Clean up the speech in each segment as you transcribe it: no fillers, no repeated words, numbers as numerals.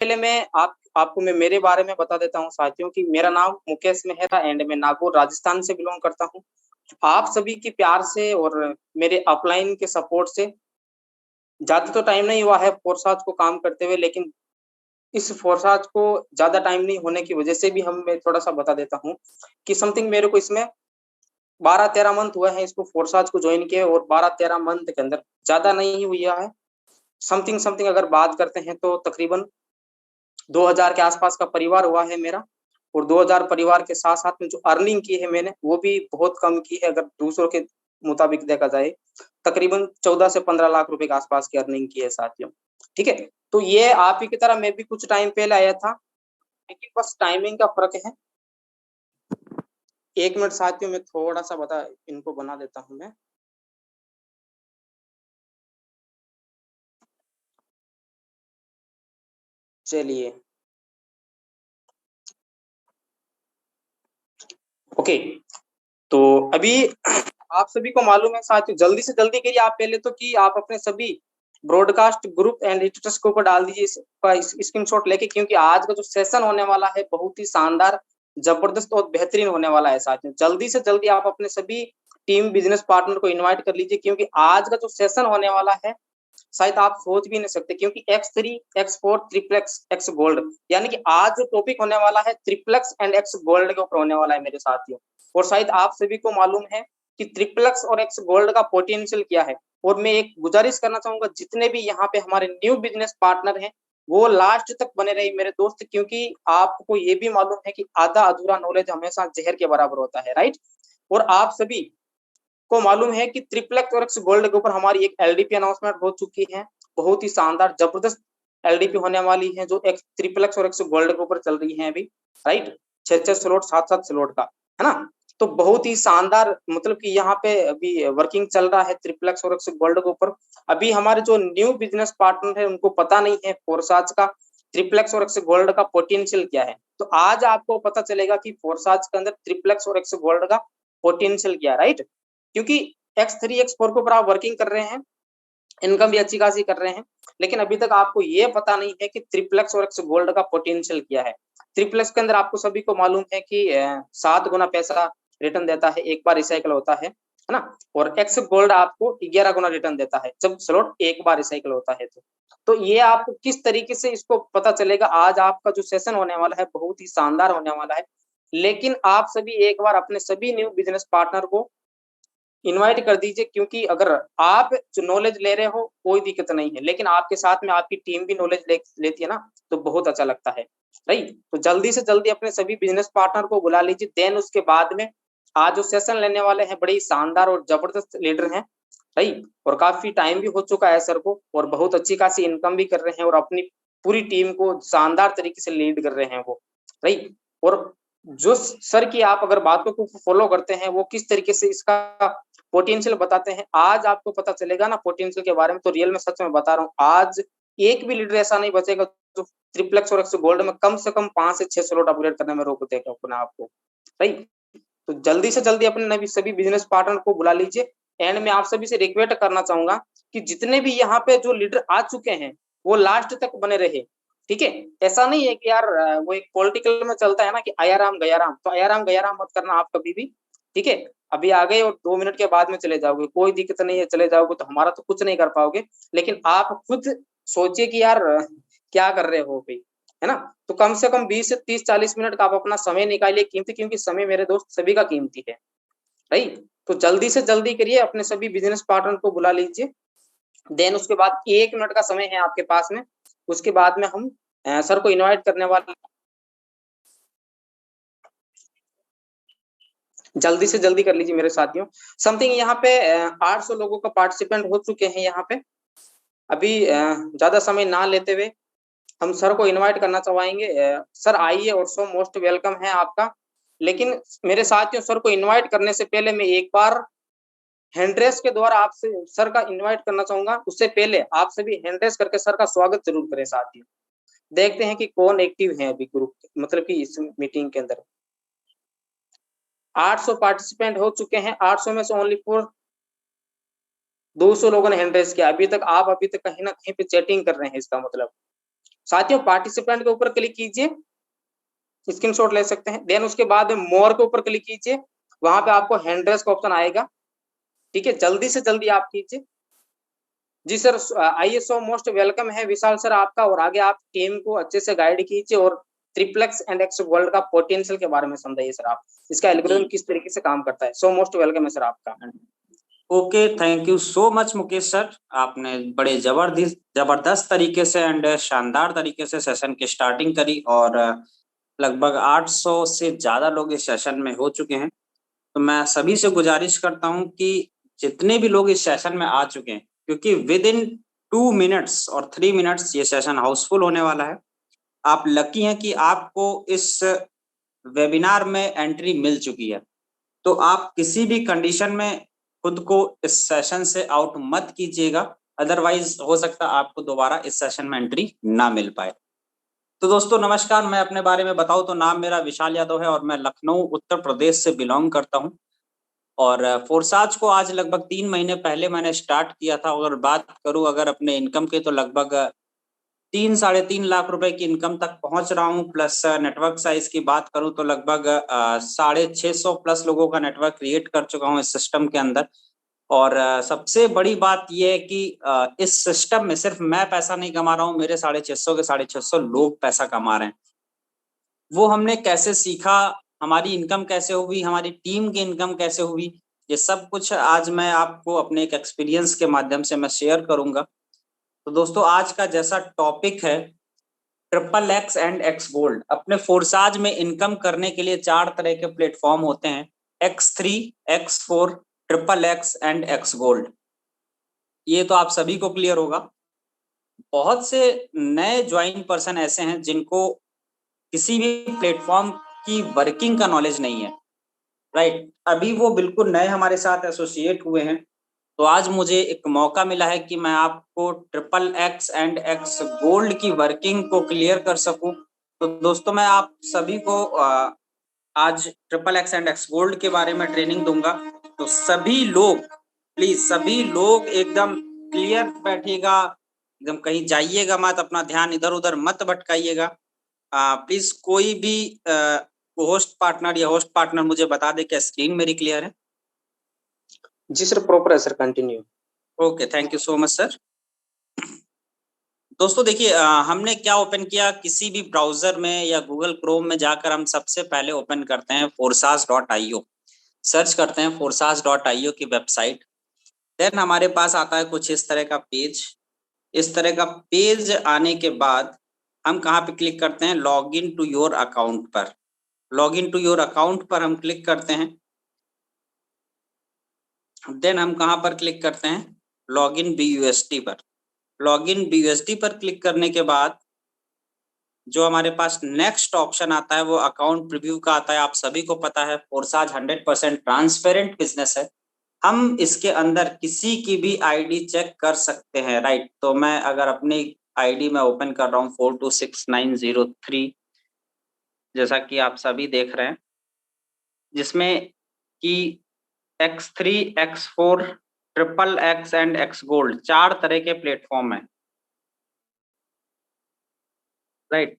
पहले आपको मैं मेरे बारे में बता देता हूँ साथियों कि मेरा नाम मुकेश मेहरा एंड मैं नागौर राजस्थान से बिलोंग करता हूँ। आप सभी के प्यार से और मेरे अपलाइन के सपोर्ट से ज्यादा तो टाइम नहीं हुआ है फोरसाज को काम करते हुए, लेकिन इस फोरसाज को ज्यादा टाइम नहीं होने की वजह से भी मैं थोड़ा सा बता देता हूँ कि समथिंग मेरे को इसमें 12-13 मंथ हुए हैं इसको फोरसाज को ज्वाइन किए, और 12-13 मंथ के अंदर ज्यादा नहीं हुआ है। समथिंग समथिंग अगर बात करते हैं तो तकरीबन 2000 के आसपास का परिवार हुआ है मेरा, और 2000 परिवार के साथ साथ में जो अर्निंग की है मैंने वो भी बहुत कम की है, अगर दूसरों के मुताबिक देखा जाए तकरीबन 14 से 15 लाख रुपए के आसपास की अर्निंग की है साथियों। ठीक है, तो ये आप ही की तरह मैं भी कुछ टाइम पहले आया था, लेकिन बस टाइमिंग का फर्क है। 1 मिनट साथियों, मैं थोड़ा सा इनको बना देता हूं मैं। चलिए, ओके। तो अभी आप सभी को मालूम है साथियों, जल्दी से जल्दी करिए आप पहले तो कि आप अपने सभी ब्रॉडकास्ट ग्रुप एंड स्टेटस के ऊपर डाल दीजिए इसका स्क्रीनशॉट लेके, क्योंकि आज का जो सेशन होने वाला है बहुत ही शानदार, जबरदस्त और बेहतरीन होने वाला है साथियों। जल्दी से जल्दी आप अपने सभी टीम बिजनेस पार्टनर को इन्वाइट कर लीजिए, क्योंकि आज का जो सेशन होने वाला है शायद आप सोच भी नहीं सकते, क्योंकि X3 X4 triplex X gold, यानी कि आज जो टॉपिक होने वाला है ट्रिप्लेक्स एंड X गोल्ड के ऊपर होने वाला है मेरे साथियों। और शायद आप सभी को मालूम है कि ट्रिप्लेक्स और X गोल्ड का पोटेंशियल क्या है। और मैं एक गुजारिश करना चाहूंगा, जितने भी यहाँ पे हमारे न्यू बिजनेस पार्टनर हैं वो लास्ट तक बने रहे मेरे दोस्त, क्योंकि आपको ये भी मालूम है कि आधा अधूरा नॉलेज हमेशा जहर के बराबर होता है, राइट। और आप सभी को मालूम है कि ट्रिप्लेक्स और X गोल्ड के ऊपर हमारी एक एलडीपी अनाउंसमेंट हो चुकी है, बहुत ही शानदार जबरदस्त एलडीपी होने वाली है जो एक ट्रिप्लेक्स और X गोल्ड के ऊपर चल रही है अभी, राइट। 6-6 स्लॉट 7-7 स्लॉट का, है ना। तो बहुत ही शानदार, मतलब कि यहाँ पे अभी वर्किंग चल रहा है ट्रिप्लेक्स और X गोल्ड के ऊपर। अभी हमारे जो न्यू बिजनेस पार्टनर है उनको पता नहीं है फोरसाज का ट्रिप्लेक्स और X गोल्ड का पोटेंशियल क्या है, तो आज आपको पता चलेगा कि फोरसाज के अंदर ट्रिप्लेक्स और X गोल्ड का पोटेंशियल क्या है, राइट। क्योंकि X3 X4 के ऊपर आप वर्किंग कर रहे हैं, इनकम भी अच्छी खासी कर रहे हैं, लेकिन अभी तक आपको ये पता नहीं है कि ट्रिप्लेक्स और X गोल्ड का पोटेंशियल क्या है। ट्रिप्लेक्स के अंदर आपको सभी को मालूम है कि 7 गुना पैसा रिटर्न देता है, एक बार रिसाइकल होता है ना। और X गोल्ड आपको 11 गुना रिटर्न देता है जब स्लॉट एक बार रिसाइकल होता है। तो ये आपको किस तरीके से इसको पता चलेगा, आज आपका जो सेशन होने वाला है बहुत ही शानदार होने वाला है। लेकिन आप सभी एक बार अपने सभी न्यू बिजनेस पार्टनर को इनवाइट कर दीजिए, क्योंकि अगर आप जो नॉलेज ले रहे हो कोई दिक्कत नहीं है, लेकिन आपके साथ में आपकी टीम भी नॉलेज लेती है ना, तो बहुत अच्छा लगता है, राइट। तो जल्दी से जल्दी अपने सभी बिजनेस पार्टनर को बुला लीजिए। देन उसके बाद में आज जो सेशन लेने वाले हैं बड़े ही शानदार और जबरदस्त लीडर हैं, राइट। और काफी टाइम भी हो चुका है सर को, और बहुत अच्छी खासी इनकम भी कर रहे हैं, और अपनी पूरी टीम को शानदार तरीके से लीड कर रहे हैं वो, राइट। और जो सर की आप अगर बातों को फॉलो करते हैं वो किस तरीके से इसका पोटेंशियल बताते हैं, आज आपको पता चलेगा ना पोटेंशियल के बारे में। तो रियल में सच में बता रहा हूँ, आज एक भी लीडर ऐसा नहीं बचेगा जो ट्रिप्लेक्स और X गोल्ड में कम से कम 5 से 6 स्लॉट अपग्रेड करने में रोक देगा अपने आपको, राइट। तो जल्दी से जल्दी अपने सभी बिजनेस पार्टनर को बुला लीजिए। एंड मैं आप सभी से रिक्वेस्ट करना चाहूंगा कि जितने भी यहाँ पे जो लीडर आ चुके हैं वो लास्ट तक बने रहे, ठीक है। ऐसा नहीं है कि यार वो एक पॉलिटिकल में चलता है ना कि आया राम गया राम, तो आया राम गया राम मत करना आप कभी भी, ठीक है। अभी आ गए और 2 मिनट के बाद में चले जाओगे, कोई दिक्कत नहीं है, चले जाओगे तो हमारा तो कुछ नहीं कर पाओगे, लेकिन आप खुद सोचिए कि यार क्या कर रहे हो भाई, है ना। तो कम से कम 20 से 30-40 मिनट का आप अपना समय निकालिए कीमती, क्योंकि समय मेरे दोस्त सभी का कीमती है, राइट। तो जल्दी से जल्दी करिए, अपने सभी बिजनेस पार्टनर को बुला लीजिए। देन उसके बाद 1 मिनट का समय है आपके पास में, उसके बाद में हम सर को इनवाइट करने वाले, जल्दी से जल्दी कर लीजिए मेरे साथियों। समथिंग यहाँ पे 800 लोगों का पार्टिसिपेंट हो चुके हैं यहाँ पे। अभी ज्यादा समय ना लेते हुए हम सर को इनवाइट करना चाहेंगे। सर आइए, और सो मोस्ट वेलकम है आपका। लेकिन मेरे साथियों, सर को इनवाइट करने से पहले मैं एक बार हैंडरेस के द्वारा आपसे सर का इनवाइट करना चाहूंगा। उससे पहले आप सभी हैंडरेस करके सर का स्वागत जरूर करें साथियों। देखते हैं कि कौन एक्टिव है अभी ग्रुप, मतलब कि इस मीटिंग के अंदर 800 पार्टिसिपेंट हो चुके हैं। 800 में से ओनली फॉर 200 लोगों ने हैंड रेस किया। अभी तक आप कहीं ना कहीं पे चैटिंग कर रहे हैं, इसका मतलब, साथियों पार्टिसिपेंट के ऊपर क्लिक कीजिए, स्क्रीनशॉट ले सकते हैं। देन उसके बाद मोर के ऊपर क्लिक कीजिए, वहां पे आपको हैंड रेस का ऑप्शन आएगा, ठीक है, जल्दी से जल्दी आप कीजिए। जी सर, आईएसओ मोस्ट वेलकम है विशाल सर आपका, और आगे आप टीम को अच्छे से गाइड कीजिए और ट्रिप्लेक्स एंड एक्स वर्ल्ड का पोटेंशियल के बारे में समझाइए सर आप, इसका एल्गोरिथम किस तरीके से काम करता है। सो मोस्ट वेलकम है सर आपका। Okay, thank you so much Mukesh sir, आपने बड़े जबरदस्त तरीके से एंड शानदार तरीके से सेशन की स्टार्टिंग करी और लगभग 800 से ज्यादा लोग इस सेशन में हो चुके हैं। तो मैं सभी से गुजारिश करता हूं कि जितने भी लोग इस सेशन में आ चुके हैं, क्योंकि विद इन 2 मिनट्स और 3 मिनट्स ये सेशन हाउसफुल होने वाला है। आप लकी हैं कि आपको इस वेबिनार में एंट्री मिल चुकी है। तो आप किसी भी कंडीशन में खुद को इस सेशन से आउट मत कीजिएगा, अदरवाइज हो सकता है आपको दोबारा इस सेशन में एंट्री ना मिल पाए। तो दोस्तों नमस्कार, मैं अपने बारे में बताऊं तो नाम मेरा विशाल यादव है और मैं लखनऊ उत्तर प्रदेश से बिलोंग करता हूं। और फोरसाज को आज लगभग 3 महीने पहले मैंने स्टार्ट किया था। अगर बात करूं अगर अपने इनकम की, तो लगभग 3-3.5 लाख रुपए की इनकम तक पहुंच रहा हूं। प्लस नेटवर्क साइज की बात करूं तो लगभग 650 प्लस लोगों का नेटवर्क क्रिएट कर चुका हूं इस सिस्टम के अंदर। और सबसे बड़ी बात यह है कि इस सिस्टम में सिर्फ मैं पैसा नहीं कमा रहा हूं, मेरे 650 के 650 लोग पैसा कमा रहे हैं। वो हमने कैसे सीखा, हमारी इनकम कैसे हुई, हमारी टीम की इनकम कैसे हुई, ये सब कुछ आज मैं आपको अपने एक एक्सपीरियंस के माध्यम से मैं शेयर करूंगा। तो दोस्तों आज का जैसा टॉपिक है triple x and x gold. अपने फोरसाज में इनकम करने के लिए 4 तरह के प्लेटफॉर्म होते हैं, X3, X4, triple x and x gold. ये तो आप सभी को क्लियर होगा। बहुत से नए ज्वाइन पर्सन ऐसे हैं जिनको किसी भी प्लेटफॉर्म की वर्किंग का नॉलेज नहीं है, राइट। अभी वो बिल्कुल नए हमारे साथ एसोसिएट हुए हैं। तो आज मुझे एक मौका मिला है कि मैं आपको triple x and x gold की वर्किंग को क्लियर कर सकूं। तो दोस्तों मैं आप सभी को आज triple x and x gold के बारे में ट्रेनिंग दूंगा। तो सभी लोग प्लीज, सभी लोग एकदम क्लियर बैठिएगा, एकदम कहीं जाइएगा मत, अपना ध्यान इधर उधर मत भटकाइएगा। प्लीज कोई भी होस्ट पार्टनर या होस्ट पार्टनर मुझे बता दे क्या स्क्रीन मेरी क्लियर है। जी सर प्रॉपर है sir, continue. Okay, thank you so much sir. दोस्तों देखिए, हमने क्या ओपन किया, किसी भी ब्राउजर में या गूगल क्रोम में जाकर हम सबसे पहले ओपन करते हैं forsas.io, सर्च करते हैं forsas.io की वेबसाइट। देन हमारे पास आता है कुछ इस तरह का पेज। इस तरह का पेज आने के बाद हम कहाँ पे क्लिक करते हैं, log in to your account पर। Log in to your account पर हम क्लिक करते हैं। देन हम कहाँ पर क्लिक करते हैं, लॉग इन BUSD पर। लॉग इन BUSD पर क्लिक करने के बाद जो हमारे पास नेक्स्ट ऑप्शन आता है वो अकाउंट प्रीव्यू का आता है। आप सभी को पता है फोरसाज 100% ट्रांसपेरेंट बिजनेस है। हम इसके अंदर किसी की भी आईडी चेक कर सकते हैं, राइट। तो मैं अगर अपनी आईडी में ओपन कर रहा हूँ 426903, जैसा कि आप सभी देख रहे हैं, जिसमें कि X3, X4, triple x and x gold 4 तरह के प्लेटफॉर्म है, राइट।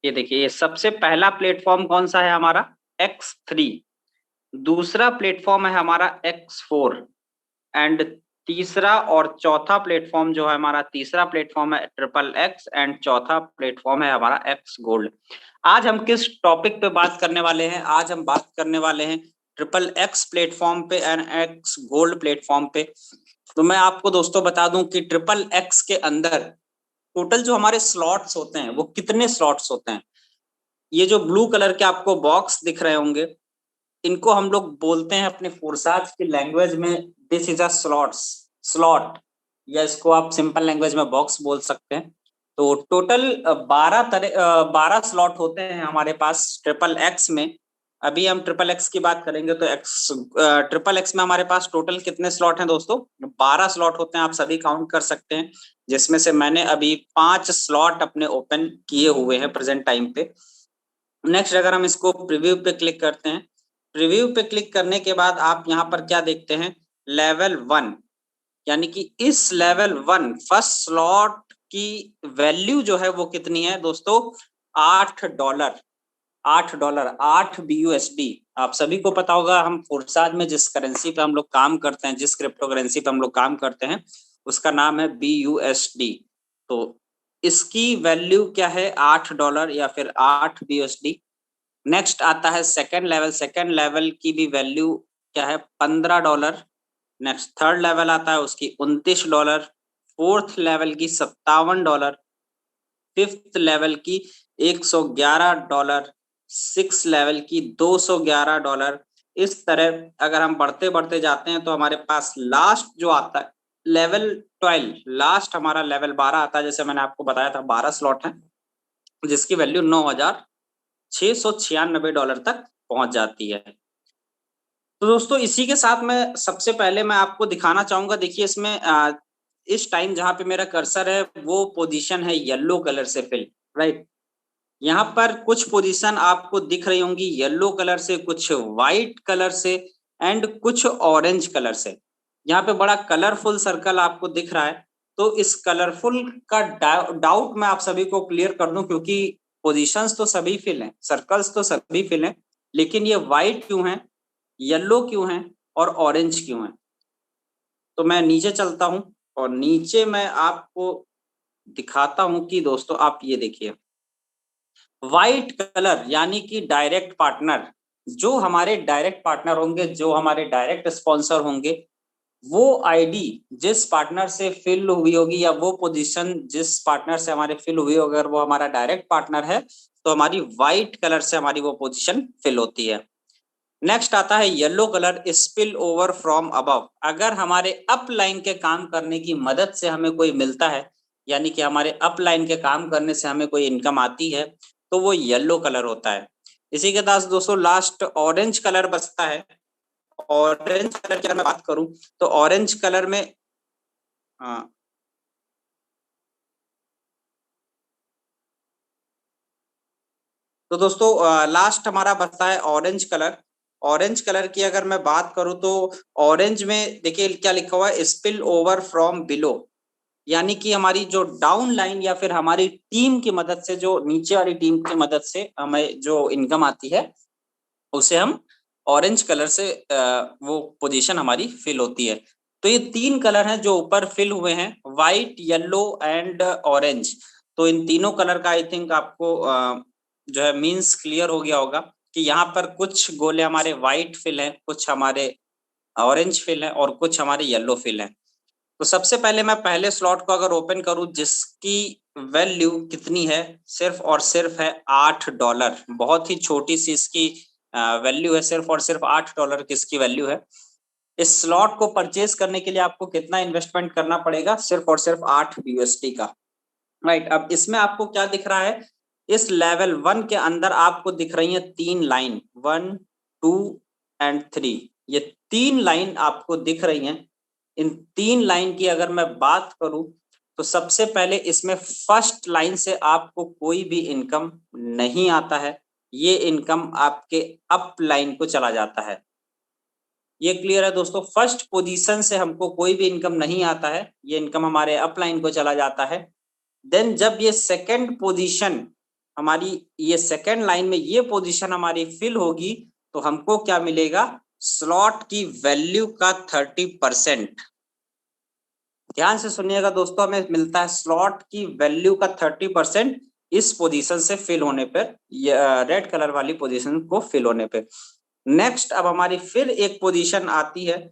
ये देखिए, ये सबसे पहला प्लेटफॉर्म कौन सा है हमारा, X3। दूसरा प्लेटफॉर्म है हमारा X4 एंड तीसरा और चौथा प्लेटफॉर्म जो है हमारा, तीसरा प्लेटफॉर्म है ट्रिपल एक्स एंड चौथा प्लेटफॉर्म है हमारा एक्स गोल्ड। आज हम किस टॉपिक पे बात करने वाले हैं, आज हम बात करने वाले हैं ट्रिपल एक्स प्लेटफॉर्म पे एंड एक्स गोल्ड प्लेटफॉर्म पे। तो मैं आपको दोस्तों बता दूं कि ट्रिपल एक्स के अंदर टोटल जो हमारे स्लॉट्स होते हैं वो कितने स्लॉट्स होते हैं। ये जो ब्लू कलर के आपको बॉक्स दिख रहे होंगे, इनको हम लोग बोलते हैं अपने फोरसाज की लैंग्वेज में, दिस इज अ स्लॉट, या इसको आप सिंपल लैंग्वेज में बॉक्स बोल सकते हैं। तो टोटल 12 स्लॉट होते हैं हमारे पास ट्रिपल एक्स में। अभी हम ट्रिपल एक्स की बात करेंगे तो ट्रिपल एक्स में हमारे पास टोटल कितने स्लॉट हैं दोस्तों, 12 स्लॉट होते हैं, आप सभी काउंट कर सकते हैं। जिसमें से मैंने अभी 5 स्लॉट अपने ओपन किए हुए हैं प्रेजेंट टाइम पे। नेक्स्ट अगर हम इसको प्रीव्यू पे क्लिक करते हैं, प्रीव्यू पे क्लिक करने के बाद आप यहाँ पर क्या देखते हैं, लेवल 1, यानी कि इस लेवल 1 फर्स्ट स्लॉट की वैल्यू जो है वो कितनी है दोस्तों, $8, $8 BUSD। आप सभी को पता होगा, हम फुरसाद में जिस करेंसी पे हम लोग काम करते हैं, जिस क्रिप्टो करेंसी पे हम लोग काम करते हैं, उसका नाम है BUSD। तो इसकी वैल्यू क्या है, $8 या फिर 8 BUSD। नेक्स्ट आता है सेकंड लेवल की भी वैल्यू क्या है, $15। नेक्स्ट थर्ड लेवल आता है उसकी $29, फोर्थ लेवल की $57, फिफ्थ लेवल की $111, सिक्स लेवल की $211। इस तरह अगर हम बढ़ते बढ़ते जाते हैं तो हमारे पास लास्ट जो आता है लेवल 12, लास्ट हमारा लेवल 12 आता है। जैसे मैंने आपको बताया था 12 स्लॉट है, जिसकी वैल्यू $9,696 तक पहुंच जाती है। तो दोस्तों इसी के साथ में सबसे पहले मैं आपको दिखाना चाहूंगा, देखिए इसमें इस टाइम जहां पे मेरा कर्सर है वो पोजीशन है येलो कलर से फिल, राइट। यहाँ पर कुछ पोजीशन आपको दिख रही होंगी येलो कलर से, कुछ व्हाइट कलर से एंड कुछ ऑरेंज कलर से। यहाँ पे बड़ा कलरफुल सर्कल आपको दिख रहा है। तो इस कलरफुल का डाउट मैं आप सभी को क्लियर कर दूं, क्योंकि पोजीशंस तो सभी फिल हैं, सर्कल्स तो सभी फिल हैं, लेकिन ये व्हाइट क्यों है, येलो क्यों है और ऑरेंज क्यों है। तो मैं नीचे चलता हूं और नीचे मैं आपको दिखाता हूं कि दोस्तों आप ये देखिए, व्हाइट कलर यानी कि डायरेक्ट पार्टनर, जो हमारे डायरेक्ट पार्टनर होंगे, जो हमारे डायरेक्ट स्पॉन्सर होंगे, वो आईडी जिस पार्टनर से फिल हुई होगी या वो पोजीशन जिस पार्टनर से हमारे फिल हुई होगी, अगर वो हमारा डायरेक्ट पार्टनर है तो हमारी व्हाइट कलर से हमारी वो पोजीशन फिल होती है। नेक्स्ट आता है yellow colour, spill over from above. अगर हमारे अप लाइन के काम करने की मदद से हमें कोई मिलता है, यानी कि हमारे अप लाइन के काम करने से हमें कोई इनकम आती है, तो वो येलो कलर होता है। इसी के साथ दोस्तों लास्ट ऑरेंज कलर बचता है। ऑरेंज कलर की अगर मैं बात करूं तो ऑरेंज कलर में तो दोस्तों लास्ट हमारा बचता है ऑरेंज कलर। ऑरेंज कलर की अगर मैं बात करूं तो ऑरेंज में देखिए क्या लिखा हुआ है, स्पिल ओवर फ्रॉम बिलो, यानी कि हमारी जो डाउन लाइन या फिर हमारी टीम की मदद से, जो नीचे वाली टीम की मदद से हमें जो इनकम आती है, उसे हम ऑरेंज कलर से वो पोजीशन हमारी फिल होती है। तो ये तीन कलर हैं जो ऊपर फिल हुए हैं, व्हाइट, येलो एंड ऑरेंज। तो इन तीनों कलर का आई थिंक आपको जो है मीन्स क्लियर हो गया होगा कि यहाँ पर कुछ गोले हमारे व्हाइट फिल हैं, कुछ हमारे ऑरेंज फिल हैं और कुछ हमारे येलो फिल हैं। तो सबसे पहले मैं पहले स्लॉट को अगर ओपन करूं, जिसकी वैल्यू कितनी है, सिर्फ और सिर्फ है $8। बहुत ही छोटी सी इसकी वैल्यू है, सिर्फ और सिर्फ $8 की इसकी वैल्यू है। इस स्लॉट को परचेज करने के लिए आपको कितना इन्वेस्टमेंट करना पड़ेगा, सिर्फ और सिर्फ 8 BUSD का, राइट। अब इसमें आपको क्या दिख रहा है, इस लेवल 1 के अंदर आपको दिख रही है तीन लाइन, 1, 2 एंड 3। ये तीन लाइन आपको दिख रही हैं। इन तीन लाइन की अगर मैं बात करूं तो सबसे पहले इसमें फर्स्ट लाइन से आपको कोई भी इनकम नहीं आता है, ये इनकम आपके अप लाइन को चला जाता है। ये क्लियर है दोस्तों, फर्स्ट पोजीशन से हमको कोई भी इनकम नहीं आता है, ये इनकम हमारे अप लाइन को चला जाता है। देन जब ये सेकंड पोजीशन हमारी, ये सेकंड लाइन में ये पोजीशन हमारी फिल होगी तो हमको क्या मिलेगा, स्लॉट की वैल्यू का 30%। ध्यान से सुनिएगा दोस्तों, हमें मिलता है स्लॉट की वैल्यू का 30% इस पोजीशन से फिल होने पर, रेड कलर वाली पोजीशन को फिल होने पे। नेक्स्ट अब हमारी फिर एक पोजीशन आती है,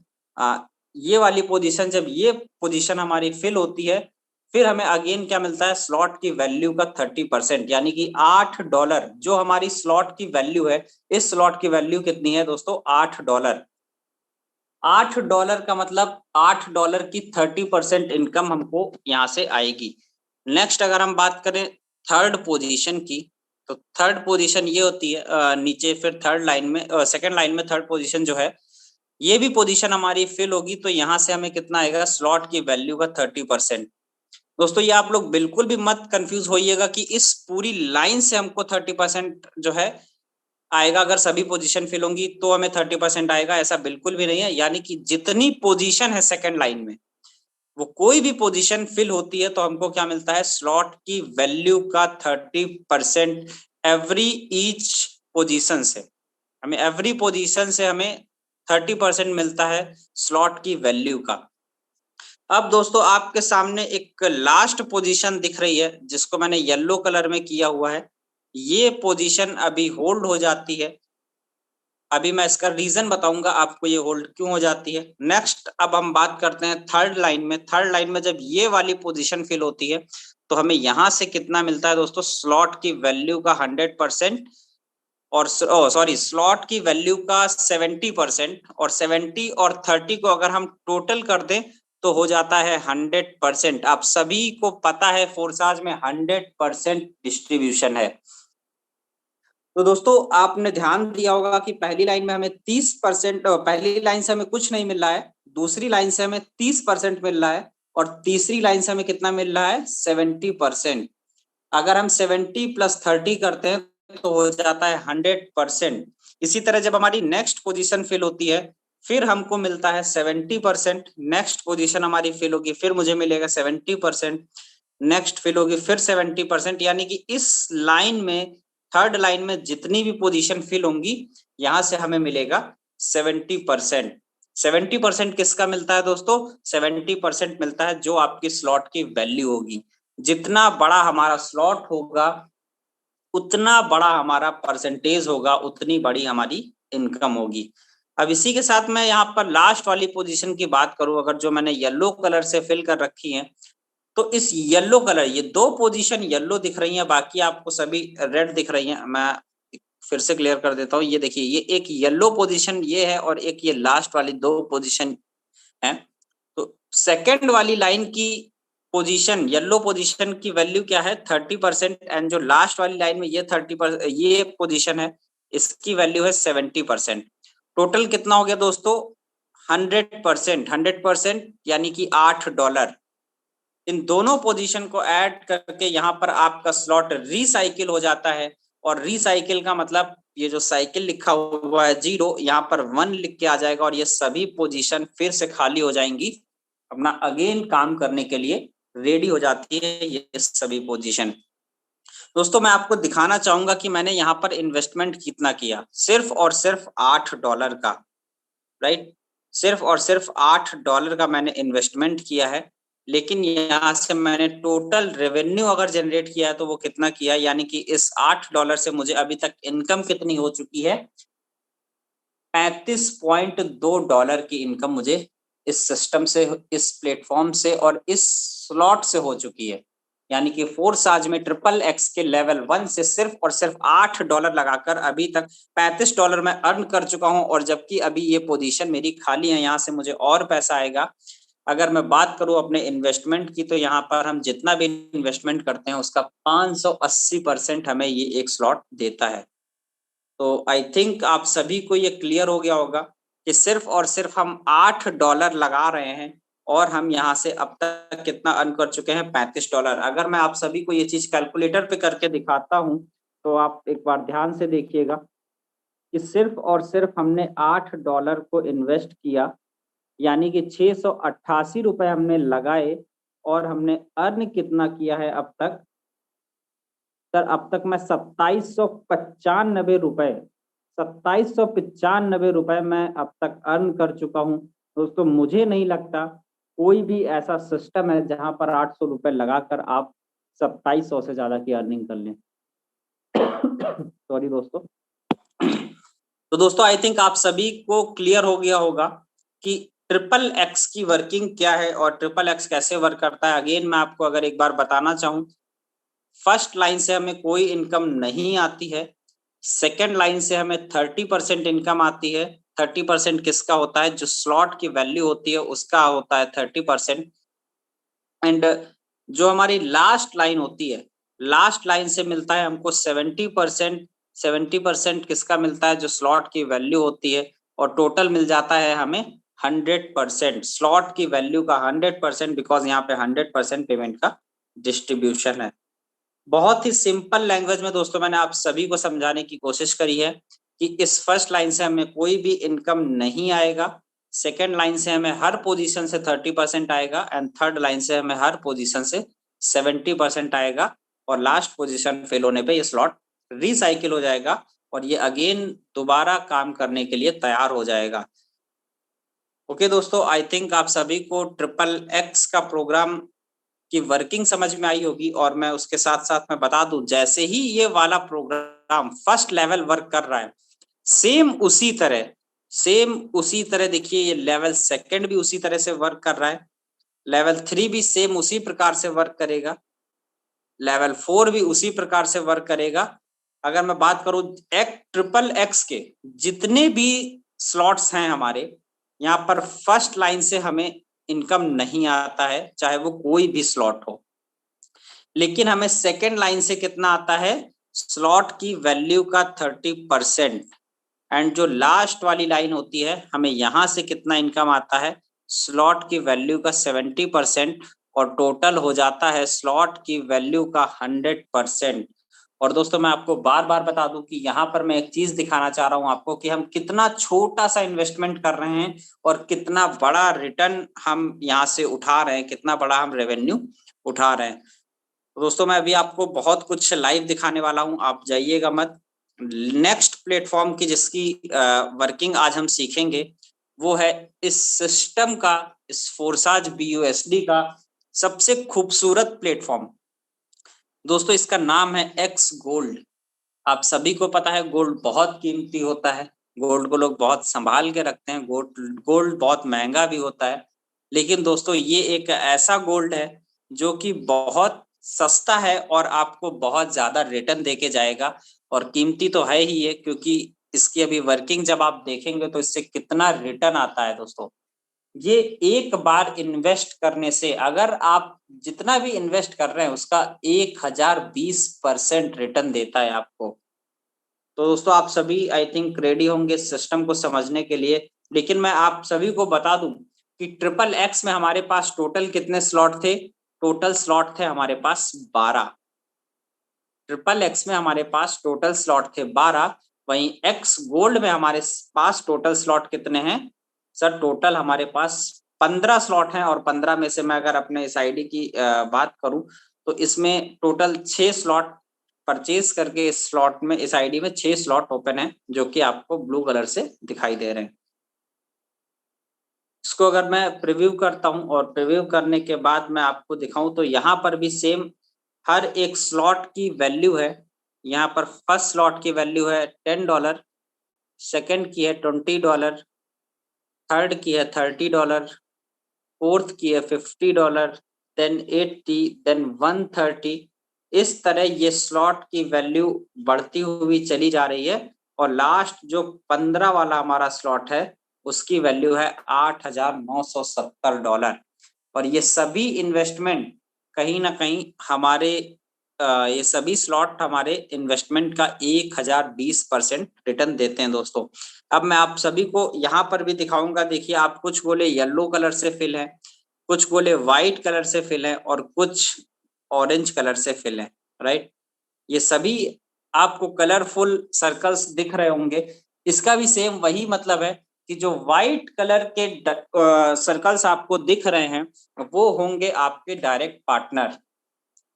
ये वाली पोजीशन, जब ये पोजीशन हमारी फिल होती है फिर हमें अगेन क्या मिलता है, स्लॉट की वैल्यू का 30%, यानी कि $8 जो हमारी स्लॉट की वैल्यू है। इस स्लॉट की वैल्यू कितनी है दोस्तों, $8। $8 का मतलब $8 की 30% इनकम हमको यहाँ से आएगी। नेक्स्ट अगर हम बात करें थर्ड पोजीशन की, तो थर्ड पोजीशन ये होती है नीचे, फिर थर्ड लाइन में सेकंड लाइन में थर्ड पोजीशन जो है, ये भी पोजीशन हमारी फिल होगी तो यहाँ से हमें कितना आएगा, स्लॉट की वैल्यू का 30%। दोस्तों ये आप लोग बिल्कुल भी मत कंफ्यूज होइएगा कि इस पूरी लाइन से हमको 30% जो है आएगा अगर सभी पोजीशन फिल होंगी तो हमें 30% आएगा, ऐसा बिल्कुल भी नहीं है। यानी कि जितनी पोजीशन है सेकंड लाइन में, वो कोई भी पोजीशन फिल होती है तो हमको क्या मिलता है, स्लॉट की वैल्यू का 30% एवरी ईच पोजीशन से, हमें एवरी पोजीशन से हमें 30% मिलता है स्लॉट की वैल्यू का। अब दोस्तों आपके सामने एक लास्ट पोजीशन दिख रही है जिसको मैंने येलो कलर में किया हुआ है, ये पोजीशन अभी होल्ड हो जाती है। अभी मैं इसका रीजन बताऊंगा आपको ये होल्ड क्यों हो जाती है। नेक्स्ट अब हम बात करते हैं थर्ड लाइन में। थर्ड लाइन में जब ये वाली पोजीशन फिल होती है तो हमें यहां से कितना मिलता है दोस्तों, स्लॉट की वैल्यू का 100% और सॉरी स्लॉट की वैल्यू का 70%, और 70 और 30 को अगर हम टोटल कर दें तो हो जाता है 100%। आप सभी को पता है फोर्साज में 100% डिस्ट्रीब्यूशन है। तो दोस्तों आपने ध्यान दिया होगा कि पहली लाइन में हमें 30%, पहली लाइन से हमें कुछ नहीं मिल रहा है, दूसरी लाइन से हमें 30% मिल रहा है, और तीसरी लाइन से हमें कितना मिल रहा है, 70%। अगर हम 70 + 30 करते हैं तो हो जाता है 100%। इसी तरह जब हमारी नेक्स्ट पोजीशन फिल होती है फिर हमको मिलता है 70%, नेक्स्ट पोजीशन हमारी फिल होगी फिर मुझे मिलेगा 70%, नेक्स्ट फिल होगी फिर 70%। यानी कि इस लाइन में, थर्ड लाइन में जितनी भी पोजीशन फिल होंगी यहां से हमें मिलेगा 70%। 70% किसका मिलता है दोस्तों, 70% मिलता है जो आपकी स्लॉट की वैल्यू होगी। जितना बड़ा हमारा स्लॉट होगा उतना बड़ा हमारा परसेंटेज होगा, उतनी बड़ी हमारी इनकम होगी। अब इसी के साथ मैं यहाँ पर लास्ट वाली पोजीशन की बात करूं, अगर जो मैंने येलो कलर से फिल कर रखी है, तो इस येलो कलर, ये दो पोजीशन येलो दिख रही हैं, बाकी आपको सभी रेड दिख रही हैं। मैं फिर से क्लियर कर देता हूँ, ये देखिए ये एक येलो पोजीशन ये है और एक ये लास्ट वाली दो पोजीशन है। तो सेकंड वाली लाइन की पोजीशन, येलो पोजीशन की वैल्यू क्या है, 30%, एंड जो लास्ट वाली लाइन में ये 30%, ये पोजीशन है, इसकी वैल्यू है 70%। टोटल कितना हो गया दोस्तों, 100%। 100% यानी कि $8। इन दोनों पोजीशन को ऐड करके यहाँ पर आपका स्लॉट रिसाइकिल हो जाता है, और रिसाइकिल का मतलब ये जो साइकिल लिखा हुआ है 0, यहाँ पर 1 लिख के आ जाएगा और ये सभी पोजीशन फिर से खाली हो जाएंगी, अपना अगेन काम करने के लिए रेडी हो जाती है ये सभी पोजीशन। दोस्तों मैं आपको दिखाना चाहूंगा कि मैंने यहाँ पर इन्वेस्टमेंट कितना किया, सिर्फ और सिर्फ $8 का, राइट, सिर्फ और सिर्फ $8 का मैंने इन्वेस्टमेंट किया है। लेकिन यहाँ से मैंने टोटल रेवेन्यू अगर जनरेट किया है तो वो कितना किया, यानी कि इस $8 से मुझे अभी तक इनकम कितनी हो चुकी है, $35.2 की इनकम मुझे इस सिस्टम से, इस प्लेटफॉर्म से और इस स्लॉट से हो चुकी है। यानी कि फोर्साज में XXX के लेवल 1 से सिर्फ और सिर्फ $8 लगाकर अभी तक $35 मैं अर्न कर चुका हूं, और जबकि अभी ये पोजीशन मेरी खाली है, यहाँ से मुझे और पैसा आएगा। अगर मैं बात करूं अपने इन्वेस्टमेंट की, तो यहाँ पर हम जितना भी इन्वेस्टमेंट करते हैं उसका 580% हमें ये एक स्लॉट देता है। तो आई थिंक आप सभी को ये क्लियर हो गया होगा कि सिर्फ और सिर्फ हम $8 लगा रहे हैं और हम यहाँ से अब तक कितना अर्न कर चुके हैं, $35। अगर मैं आप सभी को ये चीज कैलकुलेटर पे करके दिखाता हूँ तो आप एक बार ध्यान से देखिएगा कि सिर्फ और सिर्फ हमने $8 को इन्वेस्ट किया, यानी कि 688 रुपए हमने लगाए, और हमने अर्न कितना किया है अब तक, सर अब तक मैं 2795 रुपए, 2795 रुपए मैं अब तक अर्न कर चुका हूं। दोस्तों मुझे नहीं लगता कोई भी ऐसा सिस्टम है जहां पर 800 रुपए लगाकर आप 2700 से ज्यादा की अर्निंग कर लें। सॉरी दोस्तों। तो दोस्तों आई थिंक आप सभी को क्लियर हो गया होगा कि XXX की वर्किंग क्या है और XXX कैसे वर्क करता है। अगेन मैं आपको अगर एक बार बताना चाहूँ, फर्स्ट लाइन से हमें कोई इनकम नहीं आती है, सेकेंड लाइन से हमें 30% इनकम आती है। 30% किसका होता है, जो स्लॉट की वैल्यू होती है उसका होता है 30%। एंड जो हमारी लास्ट लाइन होती है, लास्ट लाइन से मिलता है हमको 70%। 70% किसका मिलता है, जो स्लॉट की वैल्यू होती है, और टोटल मिल जाता है हमें 100%, स्लॉट की वैल्यू का 100%, बिकॉज यहाँ पे 100% पेमेंट का डिस्ट्रीब्यूशन है। बहुत ही सिंपल लैंग्वेज में दोस्तों मैंने आप सभी को समझाने की कोशिश करी है। कि इस फर्स्ट लाइन से हमें कोई भी इनकम नहीं आएगा, सेकेंड लाइन से हमें हर पोजीशन से 30% आएगा एंड थर्ड लाइन से हमें हर पोजीशन से 70% आएगा और लास्ट पोजीशन फेल होने पे ये स्लॉट रिसाइकिल हो जाएगा और ये अगेन दोबारा काम करने के लिए तैयार हो जाएगा। ओके दोस्तों, आई थिंक आप सभी को XXX का प्रोग्राम की वर्किंग समझ में आई होगी और मैं उसके साथ साथ मैं बता दूं, जैसे ही ये वाला प्रोग्राम फर्स्ट लेवल वर्क कर रहा है, सेम उसी तरह देखिए ये लेवल सेकंड भी उसी तरह से वर्क कर रहा है, लेवल 3 भी सेम उसी प्रकार से वर्क करेगा, लेवल 4 भी उसी प्रकार से वर्क करेगा। अगर मैं बात करूं XXX के जितने भी स्लॉट्स हैं हमारे यहाँ पर, फर्स्ट लाइन से हमें इनकम नहीं आता है, चाहे वो कोई भी स्लॉट हो, लेकिन हमें सेकेंड लाइन से कितना आता है, स्लॉट की वैल्यू का 30%, एंड जो लास्ट वाली लाइन होती है हमें यहाँ से कितना इनकम आता है, स्लॉट की वैल्यू का 70% और टोटल हो जाता है स्लॉट की वैल्यू का 100%। और दोस्तों मैं आपको बार बार बता दूं कि यहाँ पर मैं एक चीज दिखाना चाह रहा हूँ आपको कि हम कितना छोटा सा इन्वेस्टमेंट कर रहे हैं और कितना बड़ा रिटर्न हम यहाँ से उठा रहे हैं, कितना बड़ा हम रेवेन्यू उठा रहे हैं। तो दोस्तों मैं अभी आपको बहुत कुछ लाइव दिखाने वाला हूँ, आप जाइएगा मत। नेक्स्ट प्लेटफॉर्म की जिसकी वर्किंग आज हम सीखेंगे वो है इस सिस्टम का, इस फोरसाज BUSD का सबसे खूबसूरत प्लेटफॉर्म। दोस्तों इसका नाम है X गोल्ड। आप सभी को पता है गोल्ड बहुत कीमती होता है, गोल्ड को लोग बहुत संभाल के रखते हैं, गोल्ड बहुत महंगा भी होता है, लेकिन दोस्तों ये एक ऐसा गोल्ड है जो कि बहुत सस्ता है और आपको बहुत ज्यादा रिटर्न देके जाएगा। और कीमती तो है ही है क्योंकि इसकी अभी वर्किंग जब आप देखेंगे तो इससे कितना रिटर्न आता है। दोस्तों ये एक बार इन्वेस्ट करने से, अगर आप जितना भी इन्वेस्ट कर रहे हैं उसका 1020% रिटर्न देता है आपको। तो दोस्तों आप सभी आई थिंक रेडी होंगे सिस्टम को समझने के लिए, लेकिन मैं आप सभी को बता दूं कि XXX में हमारे पास टोटल कितने स्लॉट थे, टोटल स्लॉट थे हमारे पास 12। XXX में हमारे पास टोटल स्लॉट थे 12, वहीं X गोल्ड में हमारे पास टोटल स्लॉट कितने हैं सर, टोटल हमारे पास 15 स्लॉट हैं और 15 में से मैं अगर अपने इस आईडी की बात करूं तो इसमें टोटल 6 स्लॉट परचेज करके इस स्लॉट में, इस आईडी में 6 स्लॉट ओपन है जो कि आपको ब्लू कलर से दिखाई दे रहे हैं। इसको अगर मैं प्रीव्यू करता हूं और प्रीव्यू करने के बाद मैं आपको दिखाऊं तो यहाँ पर भी सेम हर एक स्लॉट की वैल्यू है। यहाँ पर फर्स्ट स्लॉट की वैल्यू है $10, सेकंड की है $20, थर्ड की है $30, फोर्थ की है $50, देन 80, देन 130। इस तरह ये स्लॉट की वैल्यू बढ़ती हुई चली जा रही है और लास्ट जो 15 वाला हमारा स्लॉट है उसकी वैल्यू है $8,970। और ये सभी इन्वेस्टमेंट कहीं ना कहीं हमारे ये सभी स्लॉट हमारे इन्वेस्टमेंट का 1020% रिटर्न देते हैं। दोस्तों अब मैं आप सभी को यहाँ पर भी दिखाऊंगा, देखिए आप कुछ गोले येलो कलर से फिल है, कुछ गोले व्हाइट कलर से फिल है और कुछ ऑरेंज कलर से फिल है, राइट। ये सभी आपको कलरफुल सर्कल्स दिख रहे होंगे, इसका भी सेम वही मतलब है कि जो व्हाइट कलर के सर्कल्स आपको दिख रहे हैं वो होंगे आपके डायरेक्ट पार्टनर,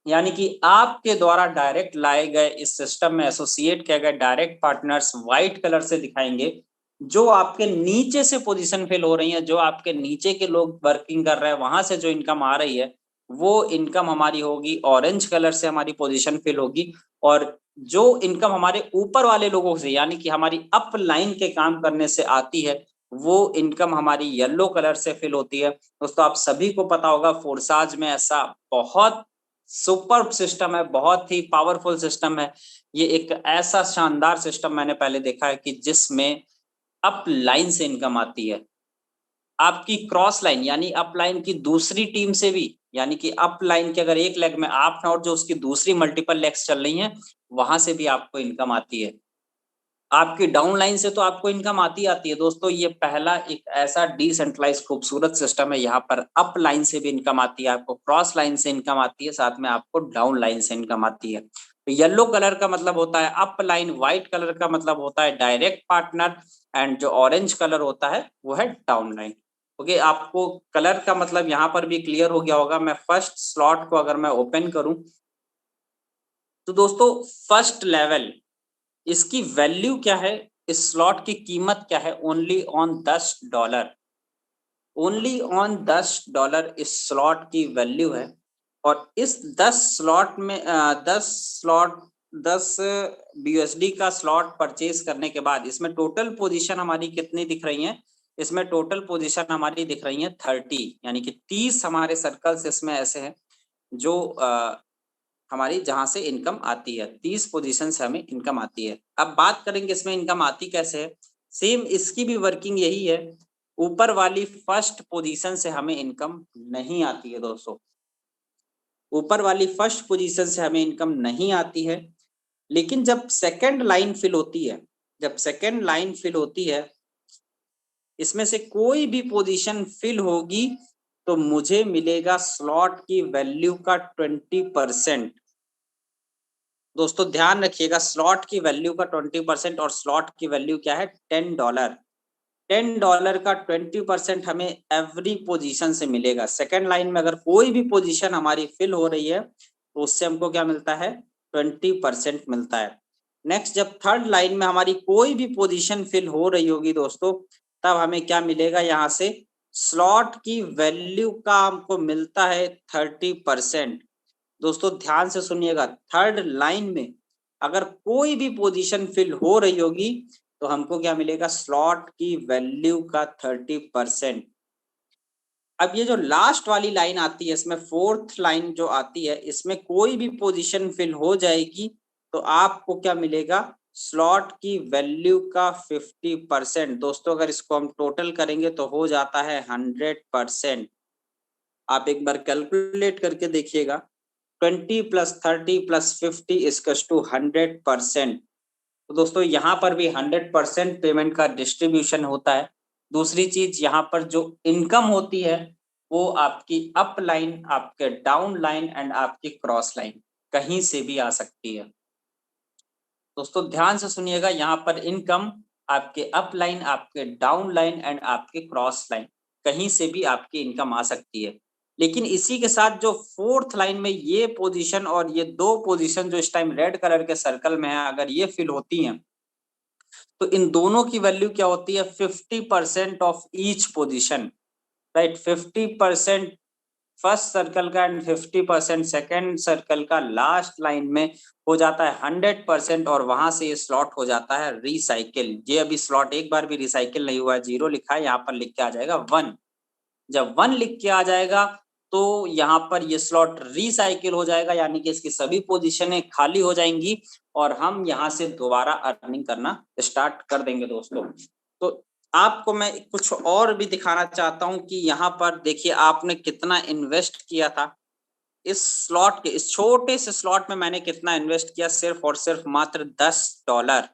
यानी कि आपके द्वारा डायरेक्ट लाए गए इस सिस्टम में एसोसिएट किए गए डायरेक्ट पार्टनर्स व्हाइट कलर से दिखाएंगे। जो आपके नीचे से पोजीशन फिल हो रही है, जो आपके नीचे के लोग वर्किंग कर रहे हैं वहां से जो इनकम आ रही है वो इनकम हमारी होगी ऑरेंज कलर से, हमारी पोजीशन फिल होगी। और जो इनकम हमारे ऊपर वाले लोगों से यानी कि हमारी अप लाइन के काम करने से आती है वो इनकम हमारी येलो कलर से फिल होती है। दोस्तों आप सभी को पता होगा फोरसाज में ऐसा बहुत सुपर सिस्टम है, बहुत ही पावरफुल सिस्टम है। ये एक ऐसा शानदार सिस्टम मैंने पहले देखा है कि जिसमें अप लाइन से इनकम आती है, आपकी क्रॉस लाइन यानी अप लाइन की दूसरी टीम से भी, यानी कि अप लाइन के अगर एक लेग में आप और जो उसकी दूसरी मल्टीपल लेग्स चल रही हैं वहां से भी आपको इनकम आती है। आपकी डाउन लाइन से तो आपको इनकम आती है। दोस्तों ये पहला एक ऐसा डिसेंट्रलाइज खूबसूरत सिस्टम है, यहाँ पर अप लाइन से भी इनकम आती है, आपको क्रॉस लाइन से इनकम आती है, साथ में आपको डाउन लाइन से इनकम आती है। तो येलो कलर का मतलब होता है अप लाइन, व्हाइट कलर का मतलब होता है डायरेक्ट पार्टनर, एंड जो ऑरेंज कलर होता है वो है डाउन लाइन। ओके, आपको कलर का मतलब यहाँ पर भी क्लियर हो गया होगा। मैं फर्स्ट स्लॉट को अगर मैं ओपन करूं तो दोस्तों फर्स्ट लेवल, इसकी वैल्यू क्या है, इस स्लॉट की कीमत क्या है, ओनली ऑन $10, ओनली ऑन $10 इस स्लॉट की वैल्यू है। और इस 10 स्लॉट में 10 BUSD का स्लॉट परचेज करने के बाद इसमें टोटल पोजीशन हमारी कितनी दिख रही है, इसमें टोटल पोजीशन हमारी दिख रही है 30, यानी कि 30 हमारे सर्कल्स इसमें ऐसे हैं जो हमारी जहां से इनकम आती है, 30 पोजीशन से हमें इनकम आती है। अब बात करेंगे इसमें इनकम आती कैसे है। सेम इसकी भी वर्किंग यही है, ऊपर वाली फर्स्ट पोजीशन से हमें इनकम नहीं आती है दोस्तों, ऊपर वाली फर्स्ट पोजीशन से हमें इनकम नहीं आती है। लेकिन जब सेकंड लाइन फिल होती है, जब सेकंड लाइन फिल होती है, इसमें से कोई भी पोजीशन फिल होगी तो मुझे मिलेगा स्लॉट की वैल्यू का 20%। दोस्तों ध्यान रखिएगा, स्लॉट की वैल्यू का 20%, और स्लॉट की वैल्यू क्या है, $10। $10 का 20% हमें एवरी पोजीशन से मिलेगा। सेकंड लाइन में अगर कोई भी पोजीशन हमारी फिल हो रही है तो उससे हमको क्या मिलता है, 20% मिलता है। नेक्स्ट, जब थर्ड लाइन में हमारी कोई भी पोजीशन फिल हो रही होगी दोस्तों, तब हमें क्या मिलेगा, यहाँ से स्लॉट की वैल्यू का हमको मिलता है 30%। दोस्तों ध्यान से सुनिएगा, थर्ड लाइन में अगर कोई भी पोजीशन फिल हो रही होगी तो हमको क्या मिलेगा, स्लॉट की वैल्यू का 30%। अब ये जो लास्ट वाली लाइन आती है, इसमें फोर्थ लाइन जो आती है, इसमें कोई भी पोजीशन फिल हो जाएगी तो आपको क्या मिलेगा, स्लॉट की वैल्यू का 50%। दोस्तों अगर इसको हम टोटल करेंगे तो हो जाता है 100%। आप एक बार कैलकुलेट करके देखिएगा, 20 + 30 + 50 = 100%। तो दोस्तों यहाँ पर भी 100% पेमेंट का डिस्ट्रीब्यूशन होता है। दूसरी चीज, यहाँ पर जो इनकम होती है वो आपकी अप लाइन, आपके डाउन लाइन एंड आपकी क्रॉस लाइन कहीं से भी आ सकती है। दोस्तों ध्यान से सुनिएगा, यहाँ पर इनकम आपके अप लाइन, आपके डाउन लाइन एंड आपके क्रॉस लाइन कहीं से भी आपकी इनकम आ सकती है। लेकिन इसी के साथ जो फोर्थ लाइन में ये पोजीशन और ये दो पोजीशन जो इस टाइम रेड कलर के सर्कल में है, अगर ये फिल होती हैं तो इन दोनों की वैल्यू क्या होती है, 50% of each position, right. 50% first circle का एंड 50% सेकेंड सर्कल का लास्ट लाइन में हो जाता है 100%, और वहां से ये स्लॉट हो जाता है रिसाइकिल। ये अभी स्लॉट एक बार भी रिसाइकिल नहीं हुआ है, 0 लिखा है, यहाँ पर लिख के आ जाएगा 1। जब 1 लिख के आ जाएगा तो यहाँ पर ये स्लॉट रिसाइकिल हो जाएगा, यानी कि इसकी सभी पोजीशनें खाली हो जाएंगी और हम यहाँ से दोबारा अर्निंग करना स्टार्ट कर देंगे दोस्तों। तो आपको मैं कुछ और भी दिखाना चाहता हूँ कि यहाँ पर देखिए आपने कितना इन्वेस्ट किया था इस स्लॉट के, इस छोटे से स्लॉट में मैंने कितना इन्वेस्ट किया, सिर्फ और सिर्फ मात्र $10।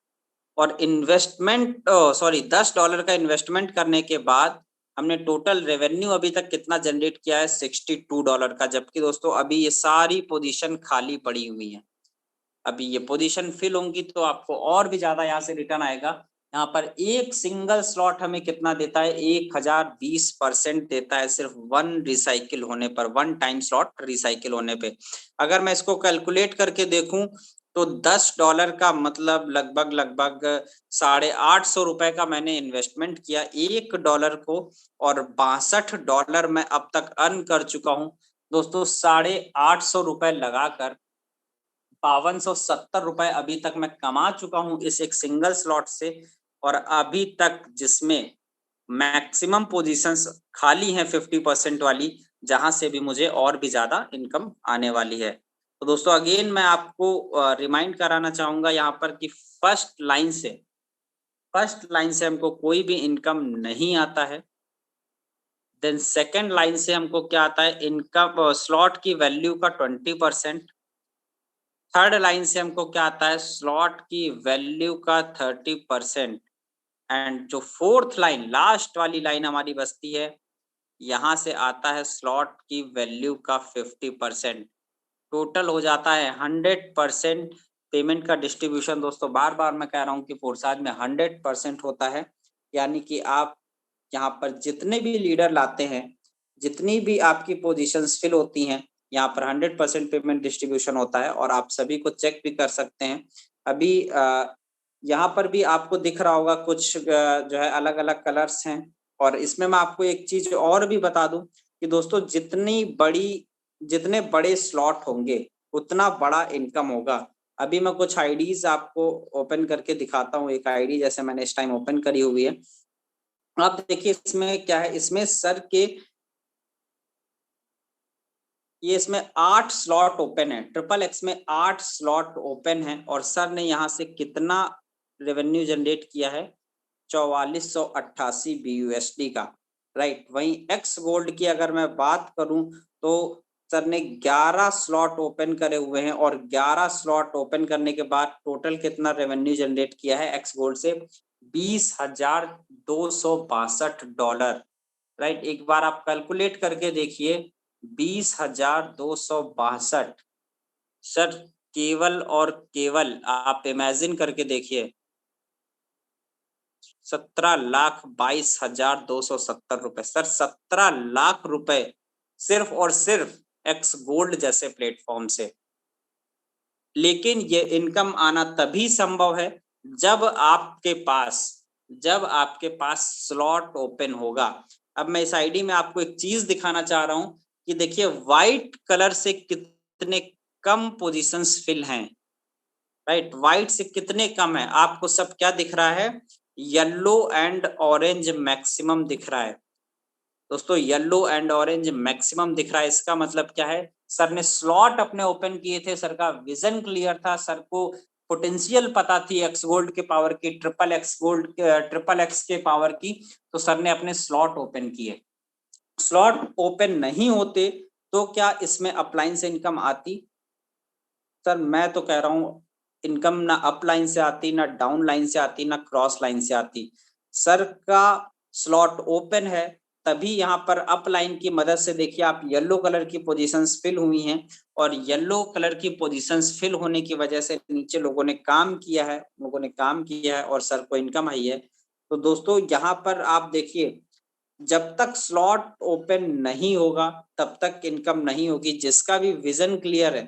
और इन्वेस्टमेंट $10 का इन्वेस्टमेंट करने के बाद हमने टोटल रेवेन्यू अभी तक कितना जनरेट किया है, $62 का। जबकि दोस्तों अभी ये सारी पोजीशन खाली पड़ी हुई है, अभी ये पोजीशन फिल होंगी तो आपको और भी ज्यादा यहाँ से रिटर्न आएगा। यहाँ पर एक सिंगल स्लॉट हमें कितना देता है, 1020% देता है, सिर्फ 1 रिसाइकिल होने पर, 1 टाइम स्लॉट रिसाइकिल होने पे। अगर मैं इसको कैलकुलेट करके देखूं तो $10 का मतलब लगभग $850 रुपए का मैंने इन्वेस्टमेंट किया $1 को, और $62 मैं अब तक अर्न कर चुका हूं दोस्तों। $850 रुपए लगाकर 5270 रुपए अभी तक मैं कमा चुका हूं इस एक सिंगल स्लॉट से। और अभी तक जिसमें मैक्सिमम पोजीशंस खाली हैं 50% वाली, जहां से भी मुझे और भी ज्यादा इनकम आने वाली है। तो दोस्तों अगेन मैं आपको रिमाइंड कराना चाहूंगा यहाँ पर कि फर्स्ट लाइन से हमको कोई भी इनकम नहीं आता है। देन सेकेंड लाइन से हमको क्या आता है, इनकम स्लॉट की वैल्यू का 20%। थर्ड लाइन से हमको क्या आता है, स्लॉट की वैल्यू का 30%। एंड जो फोर्थ लाइन, लास्ट वाली लाइन हमारी बचती है, यहाँ से आता है स्लॉट की वैल्यू का 50%। टोटल हो जाता है 100% पेमेंट का डिस्ट्रीब्यूशन। दोस्तों बार बार मैं कह रहा हूँ कि फोर्साज में 100% होता है, यानी कि आप यहाँ पर जितने भी लीडर लाते हैं, जितनी भी आपकी पोजीशंस फिल होती हैं, यहाँ पर 100% पेमेंट डिस्ट्रीब्यूशन होता है। और आप सभी को चेक भी कर सकते हैं। अभी यहाँ पर भी आपको दिख रहा होगा कुछ जो है अलग अलग कलर्स हैं। और इसमें मैं आपको एक चीज और भी बता दूं कि दोस्तों जितने बड़े स्लॉट होंगे उतना बड़ा इनकम होगा। अभी मैं कुछ आईडीज आपको ओपन करके दिखाता हूँ। एक आईडी जैसे मैंने इस टाइम ओपन करी हुई है, आप देखिए इसमें क्या है। इसमें सर के इसमें 8 स्लॉट ओपन है। ट्रिपल एक्स में 8 स्लॉट ओपन है और सर ने यहाँ से कितना रेवेन्यू जनरेट किया है, 4488 BUSD का, राइट। वहीं एक्स गोल्ड की अगर मैं बात करूं तो सर ने 11 स्लॉट ओपन करे हुए हैं और 11 स्लॉट ओपन करने के बाद टोटल कितना रेवेन्यू जनरेट किया है एक्स गोल्ड से, $20,262, राइट। एक बार आप कैलकुलेट करके देखिए, 20,262 सर, केवल और केवल आप इमेजिन करके देखिए, 17,22,270 रुपए। सर 17 लाख रुपए सिर्फ और सिर्फ एक्स गोल्ड जैसे प्लेटफॉर्म से। लेकिन ये इनकम आना तभी संभव है जब आपके पास स्लॉट ओपन होगा। अब मैं इस आईडी में आपको एक चीज दिखाना चाह रहा हूं कि देखिए व्हाइट कलर से कितने कम पोजीशंस फिल हैं, राइट। व्हाइट से कितने कम है, आपको सब क्या दिख रहा है, येलो एंड ऑरेंज मैक्सिमम दिख रहा है। दोस्तों येलो एंड ऑरेंज मैक्सिमम दिख रहा है, इसका मतलब क्या है, सर ने स्लॉट अपने ओपन किए थे, सर का विजन क्लियर था, सर को पोटेंशियल पता थी एक्स गोल्ड के पावर की, ट्रिपल एक्स के पावर की, तो सर ने अपने स्लॉट ओपन किए। स्लॉट ओपन नहीं होते तो क्या इसमें अपलाइन से इनकम आती? सर मैं तो कह रहा हूं इनकम ना अप लाइन से आती, ना डाउन लाइन से आती, ना क्रॉस लाइन से आती। सर का स्लॉट ओपन है तभी यहाँ पर अप लाइन की मदद से देखिए आप येलो कलर की पोजीशंस फिल हुई हैं और येलो कलर की पोजीशंस फिल होने की वजह से नीचे लोगों ने काम किया है और सर को इनकम आई है। तो दोस्तों यहाँ पर आप देखिए, जब तक स्लॉट ओपन नहीं होगा तब तक इनकम नहीं होगी। जिसका भी विजन क्लियर है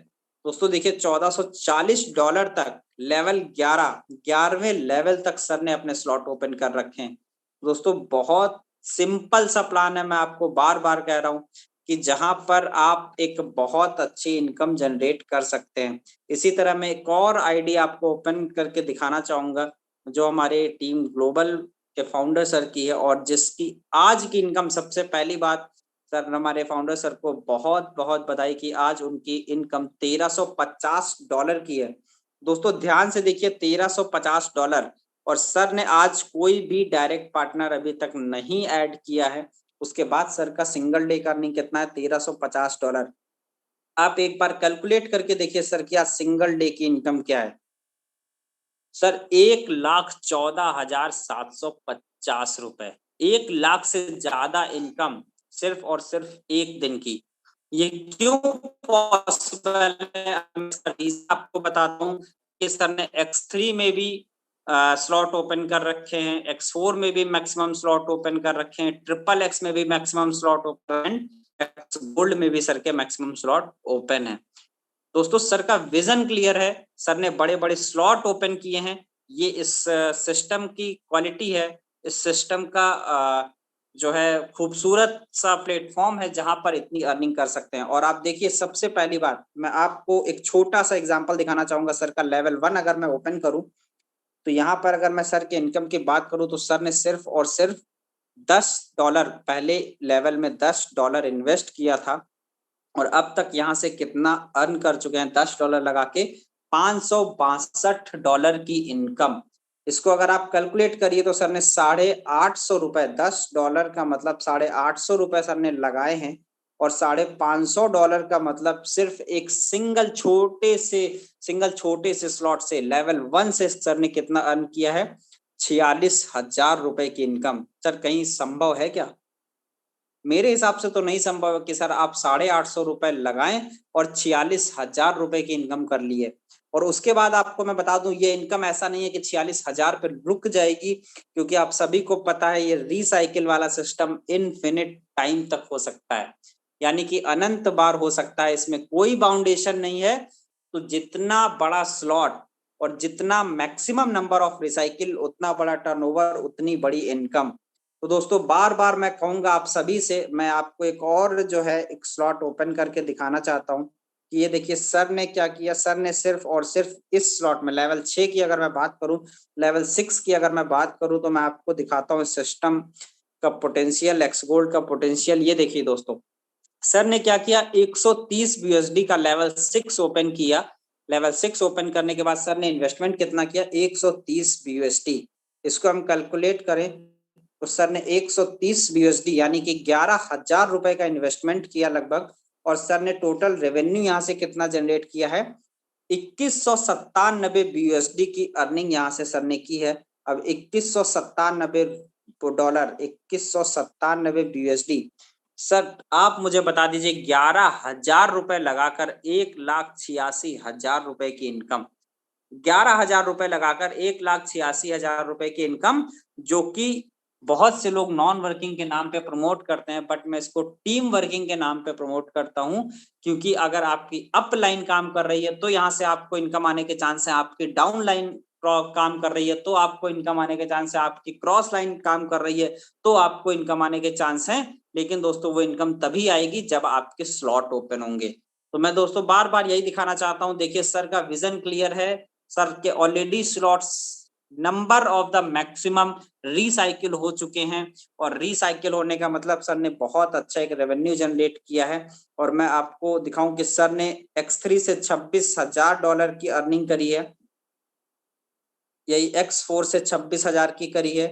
दोस्तों, देखिए $1440 तक लेवल 11वें लेवल तक सर ने अपने स्लॉट ओपन कर रखे हैं। दोस्तों बहुत सिंपल सा प्लान है, मैं आपको बार बार कह रहा हूँ कि जहां पर आप एक बहुत अच्छी इनकम जनरेट कर सकते हैं। इसी तरह मैं एक और आईडी आपको ओपन करके दिखाना चाहूंगा जो हमारे टीम ग्लोबल के फाउंडर सर की है और जिसकी आज की इनकम, सबसे पहली बात सर हमारे फाउंडर सर को बहुत बहुत बधाई कि आज उनकी इनकम $1350 की है। दोस्तों ध्यान से देखिए, $1350 और सर ने आज कोई भी डायरेक्ट पार्टनर अभी तक नहीं ऐड किया है। उसके बाद सर का सिंगल डे का अर्निंग कितना है, $1350। आप एक बार कैलकुलेट करके देखिए सर की आज सिंगल डे की इनकम क्या है। सर 1,14,750 रुपए, 1 लाख से ज्यादा इनकम सिर्फ और सिर्फ एक दिन की। ये क्यों पॉसिबल है, आपको बताता हूँ कि सर ने X3 में भी स्लॉट ओपन कर रखे हैं, X4 में भी मैक्सिमम स्लॉट ओपन कर रखे हैं, ट्रिपल एक्स में भी maximum slot open, x gold में भी सर के मैक्सिमम स्लॉट ओपन है। दोस्तों सर का विजन क्लियर है, सर ने बड़े बड़े स्लॉट ओपन किए हैं। ये इस सिस्टम की क्वालिटी है, इस सिस्टम का जो है खूबसूरत सा प्लेटफॉर्म है जहां पर इतनी अर्निंग कर सकते हैं। और आप देखिए, सबसे पहली बात मैं आपको एक छोटा सा एग्जांपल दिखाना चाहूंगा। सर का लेवल 1 अगर मैं ओपन करूं तो यहाँ पर अगर मैं सर के इनकम की बात करूं तो सर ने सिर्फ और सिर्फ $10 पहले लेवल में $10 इन्वेस्ट किया था और अब तक यहाँ से कितना अर्न कर चुके हैं, $10 लगा के $562 की इनकम। इसको अगर आप कैलकुलेट करिए तो सर ने $850 $10 का मतलब $850 सर ने लगाए हैं और $550 का मतलब सिर्फ एक सिंगल छोटे से स्लॉट से लेवल 1 से सर ने कितना अर्न किया है, $46,000 की इनकम। सर कहीं संभव है क्या? मेरे हिसाब से तो नहीं संभव है कि सर आप 850 रुपए लगाएं और 46,000 रुपए की इनकम कर लिए। और उसके बाद आपको मैं बता दूं, ये इनकम ऐसा नहीं है कि 46,000 पे रुक जाएगी, क्योंकि आप सभी को पता है ये रिसाइकिल वाला सिस्टम इनफिनिट टाइम तक हो सकता है, यानी कि अनंत बार हो सकता है, इसमें कोई बाउंडेशन नहीं है। तो जितना बड़ा स्लॉट और जितना मैक्सिमम नंबर ऑफ रिसाइकिल, उतना बड़ा टर्नओवर, उतनी बड़ी इनकम। तो दोस्तों बार बार मैं कहूंगा आप सभी से, मैं आपको एक और जो है एक स्लॉट ओपन करके दिखाना चाहता हूं कि ये देखिए सर ने क्या किया। सर ने सिर्फ और सिर्फ इस स्लॉट में लेवल 6 की अगर मैं बात करूं, लेवल 6 की अगर मैं बात करूं, तो मैं आपको दिखाता हूं सिस्टम का पोटेंशियल, एक्स गोल्ड का पोटेंशियल। ये देखिए दोस्तों, सर ने क्या किया, 130 यूएसडी का लेवल 6 ओपन किया। लेवल 6 ओपन करने के बाद सर ने इन्वेस्टमेंट कितना किया, 130 यूएसडी। इसको हम कैलकुलेट करें तो सर ने 130 यूएसडी यानी कि 11,000 रुपए का इन्वेस्टमेंट किया लगभग। और सर ने टोटल रेवेन्यू यहाँ से कितना जनरेट किया है, 2197 यूएसडी की अर्निंग यहाँ से सर ने की है। अब 2197 डॉलर, 2197 यूएसडी। सर आप मुझे बता दीजिए, 11,000 रुपए लगाकर 1,86,000 रुपए की इनकम, 11,000 रुपए लगाकर 1,86,000 रुपए की इनकम, जो कि बहुत से लोग नॉन वर्किंग के नाम पे प्रमोट करते हैं, बट मैं इसको टीम वर्किंग के नाम पे प्रमोट करता हूं। क्योंकि अगर आपकी अप लाइन काम कर रही है तो यहाँ से आपको इनकम आने के चांस है, आपकी डाउन लाइन काम कर रही है तो आपको इनकम आने के चांस है, आपकी क्रॉस लाइन काम कर रही है तो आपको इनकम आने के चांस है। लेकिन दोस्तों वो इनकम तभी आएगी जब आपके स्लॉट ओपन होंगे। तो मैं दोस्तों बार बार यही दिखाना चाहता हूं, देखिए सर का विजन क्लियर है। सर के already slots number of the maximum recycle हो चुके हैं, और रिसाइकिल होने का मतलब सर ने बहुत अच्छा एक रेवेन्यू जनरेट किया है। और मैं आपको दिखाऊं कि सर ने X3 से 26,000 डॉलर की अर्निंग करी है, यही X4 से 26,000 की करी है,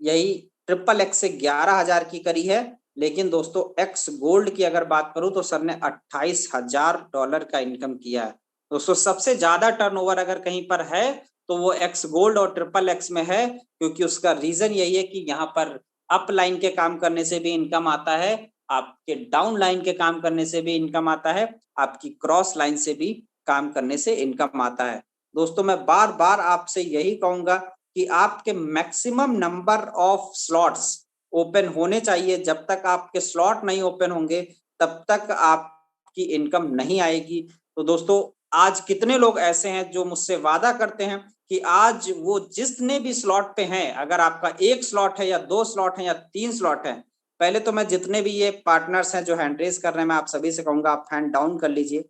यही XXX से 11,000 की करी है। लेकिन दोस्तों एक्स गोल्ड की अगर बात करूं तो सर ने 28,000 डॉलर का इनकम किया है। दोस्तों सबसे ज्यादा टर्नओवर अगर कहीं पर है तो वो एक्स गोल्ड और XXX में है, क्योंकि उसका रीजन यही है कि यहाँ पर अप लाइन के काम करने से भी इनकम आता है, आपके डाउन लाइन के काम करने से भी इनकम आता है, आपकी क्रॉस लाइन से भी काम करने से इनकम आता है। दोस्तों मैं बार बार आपसे यही कहूंगा कि आपके maximum number of slots open होने चाहिए। जब तक आपके स्लॉट नहीं ओपन होंगे तब तक आपकी इनकम नहीं आएगी। तो दोस्तों आज कितने लोग ऐसे हैं जो मुझसे वादा करते हैं कि आज वो जितने भी स्लॉट पे हैं, अगर आपका 1 स्लॉट है या 2 स्लॉट है या 3 स्लॉट है, पहले तो मैं जितने भी ये पार्टनर्स हैं जो हैंड रेज कर रहे हैं, मैं आप सभी से कहूंगा आप हैंड डाउन कर लीजिए।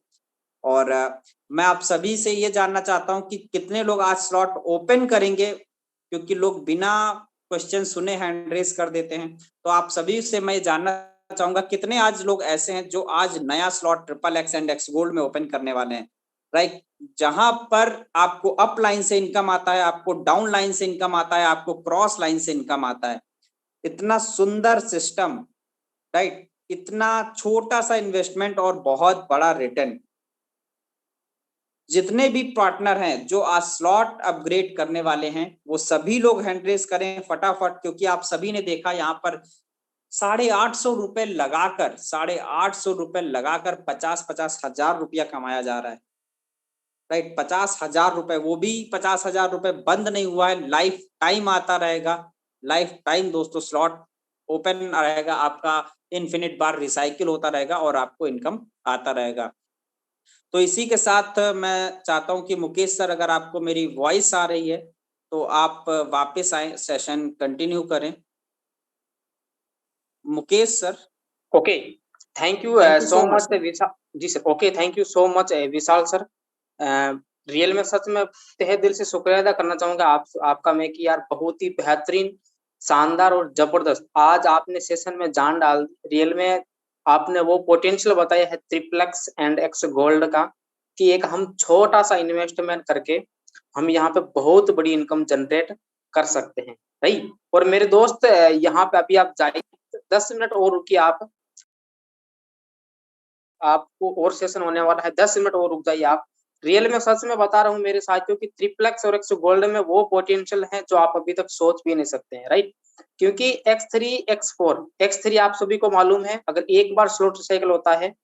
और मैं आप सभी से ये जानना चाहता हूं कि कितने लोग आज स्लॉट ओपन करेंगे, क्योंकि लोग बिना क्वेश्चन सुने हैंड रेज कर देते हैं। तो आप सभी से मैं जानना चाहूंगा कितने आज लोग ऐसे हैं जो आज नया slot XXX and x gold में ओपन करने वाले हैं, राइट। जहां पर आपको अप लाइन से इनकम आता है, आपको डाउन लाइन से इनकम आता है, आपको क्रॉस लाइन से इनकम आता है। इतना सुंदर सिस्टम, राइट, इतना छोटा सा इन्वेस्टमेंट और बहुत बड़ा रिटर्न। जितने भी पार्टनर हैं जो आज स्लॉट अपग्रेड करने वाले हैं वो सभी लोग हैंड रेज करें फटाफट, क्योंकि आप सभी ने देखा यहाँ पर 850 रुपए लगाकर 850 रुपए लगाकर 50,000 रुपया कमाया जा रहा है, राइट। 50,000 रुपए, वो भी 50,000 रुपए बंद नहीं हुआ है, लाइफ टाइम आता रहेगा। लाइफ टाइम दोस्तों स्लॉट ओपन रहेगा आपका, इनफिनिट बार रिसाइकिल होता रहेगा और आपको इनकम आता रहेगा। तो इसी के साथ मैं चाहता हूं कि मुकेश सर अगर आपको मेरी वॉइस आ रही है तो आप वापस आए, सेशन कंटिन्यू करें। Mukesh sir. Okay, thank you thank you so so much much. Vishal ji sir. Okay, thank you so much Vishal sir. Real में सच में तहे दिल से शुक्रिया अदा करना चाहूंगा आपका मैं कि यार बहुत ही बेहतरीन, शानदार और जबरदस्त आज आपने सेशन में जान डाल दी। रियल में आपने वो पोटेंशियल बताया है XXX एंड एक्स गोल्ड का, कि एक हम छोटा सा इन्वेस्टमेंट करके हम यहाँ पे बहुत बड़ी इनकम जनरेट कर सकते हैं, राइट। और मेरे दोस्त यहाँ पे अभी आप जाइए, 10 मिनट और रुकिए आप, आपको और सेशन होने वाला है, 10 मिनट और रुक जाइए आप। रियल में सच में बता रहा हूँ मेरे साथियों की ट्रिप्लेक्स और एक्स गोल्ड में वो पोटेंशियल है जो आप अभी तक सोच भी नहीं सकते हैं, राइट। क्योंकि X3 आप सभी को मालूम है, अगर एक बार स्लॉट रिसाइकल होता है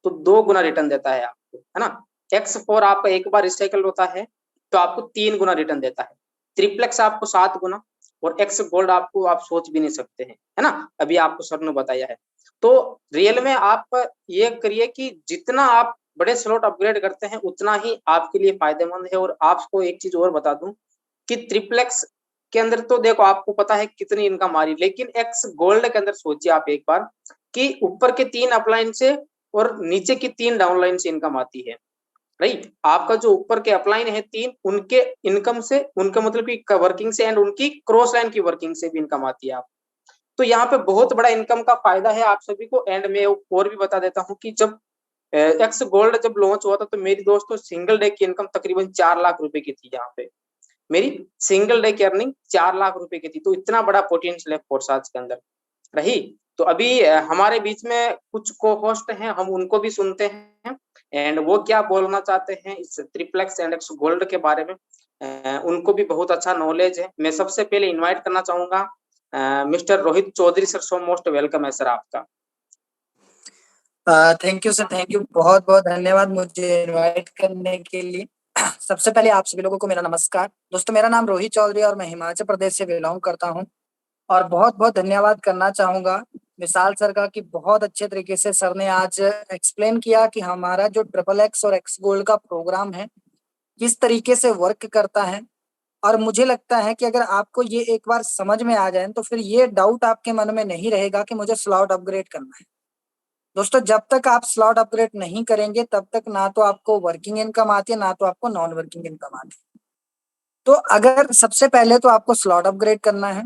तो 2 गुना रिटर्न देता है आपको, है ना। X4 आपका एक बार रिसाइकल होता है तो आपको 3 गुना रिटर्न देता है। ट्रिप्लेक्स आपको 7 गुना, और एक्स गोल्ड आपको आप सोच भी नहीं सकते हैं, है ना। अभी आपको सर ने बताया है। तो रियल में आप ये करिए कि जितना आप बड़े स्लॉट अपग्रेड करते हैं उतना ही आपके लिए फायदेमंद है। और आपको एक चीज और बता दूं कि ट्रिप्लेक्स के अंदर तो देखो आपको पता है कितनी इनकम आ रही, लेकिन एक्स गोल्ड के अंदर सोचिए आप एक बार कि ऊपर के 3 अपलाइन से और नीचे की 3 डाउनलाइन से इनकम आती है, राइट। आपका जो ऊपर के अपलाइन है 3, उनके इनकम से, उनका मतलब की वर्किंग से एंड उनकी क्रॉस लाइन की वर्किंग से भी इनकम आती है आप। तो यहाँ पे बहुत बड़ा इनकम का फायदा है आप सभी को। एंड मैं और भी बता देता हूँ कि जब एक्स गोल्ड जब लॉन्च हुआ था तो मेरी दोस्तों सिंगल डे की इनकम तकरीबन 4 लाख रुपए की थी। यहाँ पे मेरी सिंगल डे की अर्निंग 4 लाख रुपए की थी। तो इतना बड़ा पोटेंशियल है फोर्साज के अंदर, रही। तो अभी हमारे बीच में कुछ को होस्ट हैं, हम उनको भी सुनते हैं एंड वो क्या बोलना चाहते हैं इस ट्रिप्लेक्स एंड एक्स गोल्ड के बारे में। उनको भी बहुत अच्छा नॉलेज है। मैं सबसे पहले इनवाइट करना चाहूंगा mister Rohit Chaudhary sir. So most welcome है सर आपका। Thank you sir, thank you, बहुत बहुत धन्यवाद मुझे इनवाइट करने के लिए। सबसे पहले आप सभी लोगों को मेरा नमस्कार। दोस्तों, मेरा नाम रोहित चौधरी और मैं हिमाचल प्रदेश से बिलोंग करता हूं। और बहुत बहुत धन्यवाद करना चाहूंगा विशाल सर का कि बहुत अच्छे तरीके से सर ने आज एक्सप्लेन किया कि हमारा जो ट्रिपल एक्स और एक्स गोल्ड का प्रोग्राम है किस तरीके से वर्क करता है। और मुझे लगता है कि अगर आपको ये एक बार समझ में आ जाए तो फिर ये डाउट आपके मन में नहीं रहेगा कि मुझे स्लॉट अपग्रेड करना है। दोस्तों, जब तक आप स्लॉट अपग्रेड नहीं करेंगे तब तक ना तो आपको वर्किंग इनकम आती है ना तो आपको नॉन वर्किंग इनकम आती है। तो अगर सबसे पहले तो आपको स्लॉट अपग्रेड करना है।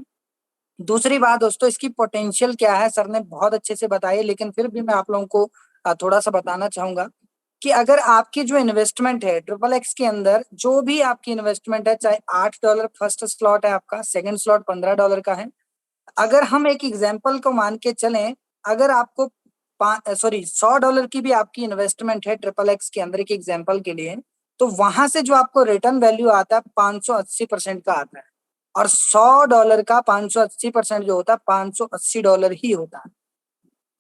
दूसरी बात दोस्तों, इसकी पोटेंशियल क्या है सर ने बहुत अच्छे से बताई, लेकिन फिर भी मैं आप लोगों को थोड़ा सा बताना चाहूंगा कि अगर आपकी जो इन्वेस्टमेंट है ट्रिपल एक्स के अंदर, जो भी आपकी इन्वेस्टमेंट है, चाहे $8 फर्स्ट स्लॉट है आपका, सेकंड स्लॉट $15 का है। अगर हम एक एग्जाम्पल को मान के चलें, अगर आपको $100 की भी आपकी इन्वेस्टमेंट है ट्रिपल एक्स के अंदर के एग्जाम्पल के लिए, तो वहां से जो आपको रिटर्न वैल्यू आता है 580% का आता है। और $100 का 580% जो होता है $580 ही होता है।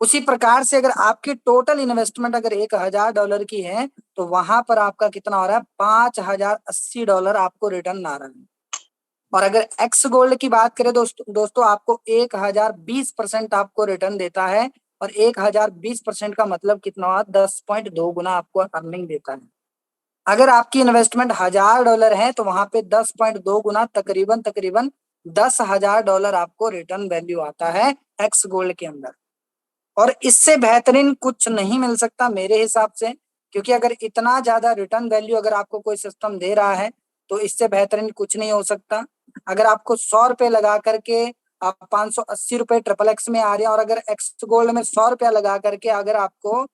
उसी प्रकार से अगर आपकी टोटल इन्वेस्टमेंट अगर $1000 की है तो वहां पर आपका कितना हो रहा है, $5080 आपको रिटर्न आ रहा है। और अगर एक्स गोल्ड की बात करें दोस्तों आपको 1020% आपको रिटर्न देता है। और 1020% का मतलब कितना हुआ, 10.2 गुना आपको अर्निंग देता है। अगर आपकी इन्वेस्टमेंट $1000 है तो वहां पे 10.2 गुना तकरीबन तकरीबन $10,000 आपको रिटर्न वैल्यू आता है एक्स गोल्ड के अंदर। और इससे बेहतरीन कुछ नहीं मिल सकता मेरे हिसाब से, क्योंकि अगर इतना ज्यादा रिटर्न वैल्यू अगर आपको कोई सिस्टम दे रहा है तो इससे बेहतरीन कुछ नहीं हो सकता। अगर आपको $100 लगा करके आप $580 ट्रिपल एक्स में आ रहे हैं, और अगर एक्स गोल्ड में $100 लगा करके अगर आपको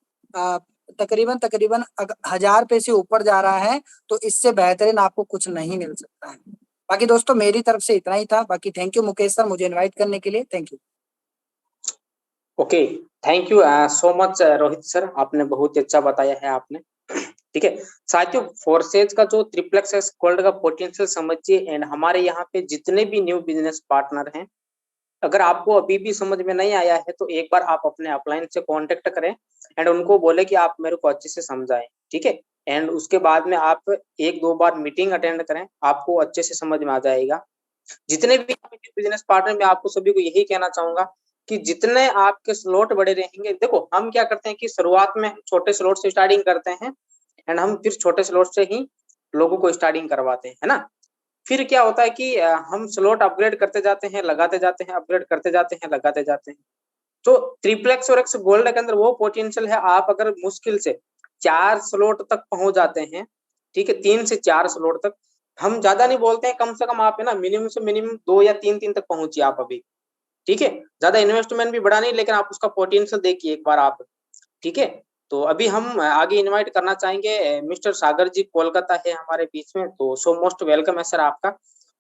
तकरीबन तकरीबन 1000 रुपए से ऊपर जा रहा है तो इससे बेहतरीन आपको कुछ नहीं मिल सकता है। बाकी दोस्तों मेरी तरफ से इतना ही था। बाकी थैंक यू मुकेश सर मुझे इन्वाइट करने के लिए, thank you. Okay, thank you so much Rohit sir, आपने बहुत ही अच्छा बताया है आपने। ठीक है साथियों, फोर्सेज का जो ट्रिप्लेक्स एक्स गोल्ड का पोटेंशियल समझिए। एंड हमारे यहाँ पे जितने भी न्यू बिजनेस पार्टनर हैं, अगर आपको अभी भी समझ में नहीं आया है तो एक बार आप अपने अपलाइन से कांटेक्ट करें एंड उनको बोले कि आप मेरे को अच्छे से समझाएं, ठीक है। एंड उसके बाद में आप 1-2 बार मीटिंग अटेंड करें, आपको अच्छे से समझ में आ जाएगा। जितने भी बिजनेस पार्टनर, मैं आपको सभी को यही कहना चाहूंगा कि जितने आपके स्लॉट बड़े रहेंगे, देखो हम क्या करते हैं कि शुरुआत में छोटे स्लॉट से स्टार्टिंग करते हैं एंड हम फिर छोटे स्लॉट से ही लोगों को स्टार्टिंग करवाते हैं, है ना। फिर क्या होता है कि हम स्लॉट अपग्रेड करते जाते हैं, लगाते जाते हैं, अपग्रेड करते जाते हैं, लगाते जाते हैं। तो ट्रिप्लेक्स और एक्स गोल्ड के अंदर वो पोटेंशियल है, आप अगर मुश्किल से 4 स्लॉट तक पहुंच जाते हैं, ठीक है, 3 से 4 स्लॉट तक, हम ज्यादा नहीं बोलते हैं, कम से कम आप है ना मिनिमम से मिनिमम 2 या 3 तक पहुंचिए आप अभी, ठीक है। ज्यादा इन्वेस्टमेंट भी बढ़ा नहीं, लेकिन आप उसका पोटेंशियल देखिए एक बार आप, ठीक है। तो अभी हम आगे इनवाइट करना चाहेंगे मिस्टर सागर जी, कोलकाता है हमारे बीच में, तो सो मोस्ट वेलकम है सर आपका।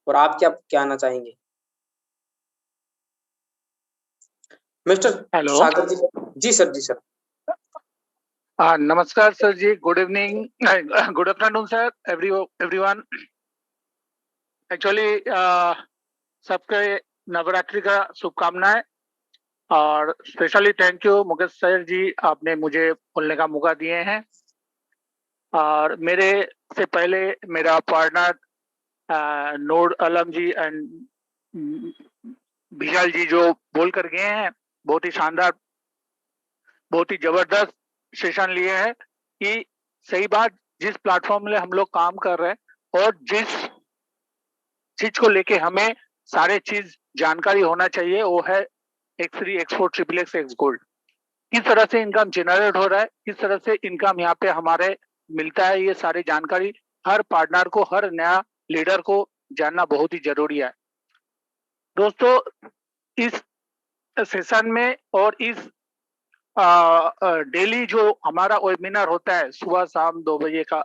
और आप क्या कहना चाहेंगे मिस्टर हेलो। सागर जी? जी सर, जी सर। नमस्कार sir ji, good evening, good afternoon sir, everyone. Actually सबके नवरात्रि का शुभकामनाएं और specially thank you Mukesh sir ji, आपने मुझे बोलने का मौका दिए हैं। और मेरे से पहले मेरा partner Noor Alam ji and विशाल जी जो बोल कर गए हैं, बहुत ही शानदार, बहुत ही जबरदस्त सेशन लिए हैं कि सही बात, जिस प्लेटफॉर्म में हम लोग काम कर रहे हैं और जिस चीज को लेके हमें सारे चीज जानकारी होना चाहिए, वो है X3 export XXX x gold. किस तरह से इनकम जनरेट हो रहा है, किस तरह से इनकम यहाँ पे हमारे मिलता है, ये सारी जानकारी हर पार्टनर को, हर नया लीडर को जानना बहुत ही जरूरी है। दोस्तों, इस सेशन में और इस डेली जो हमारा वेबिनार होता है सुबह शाम 2 बजे का,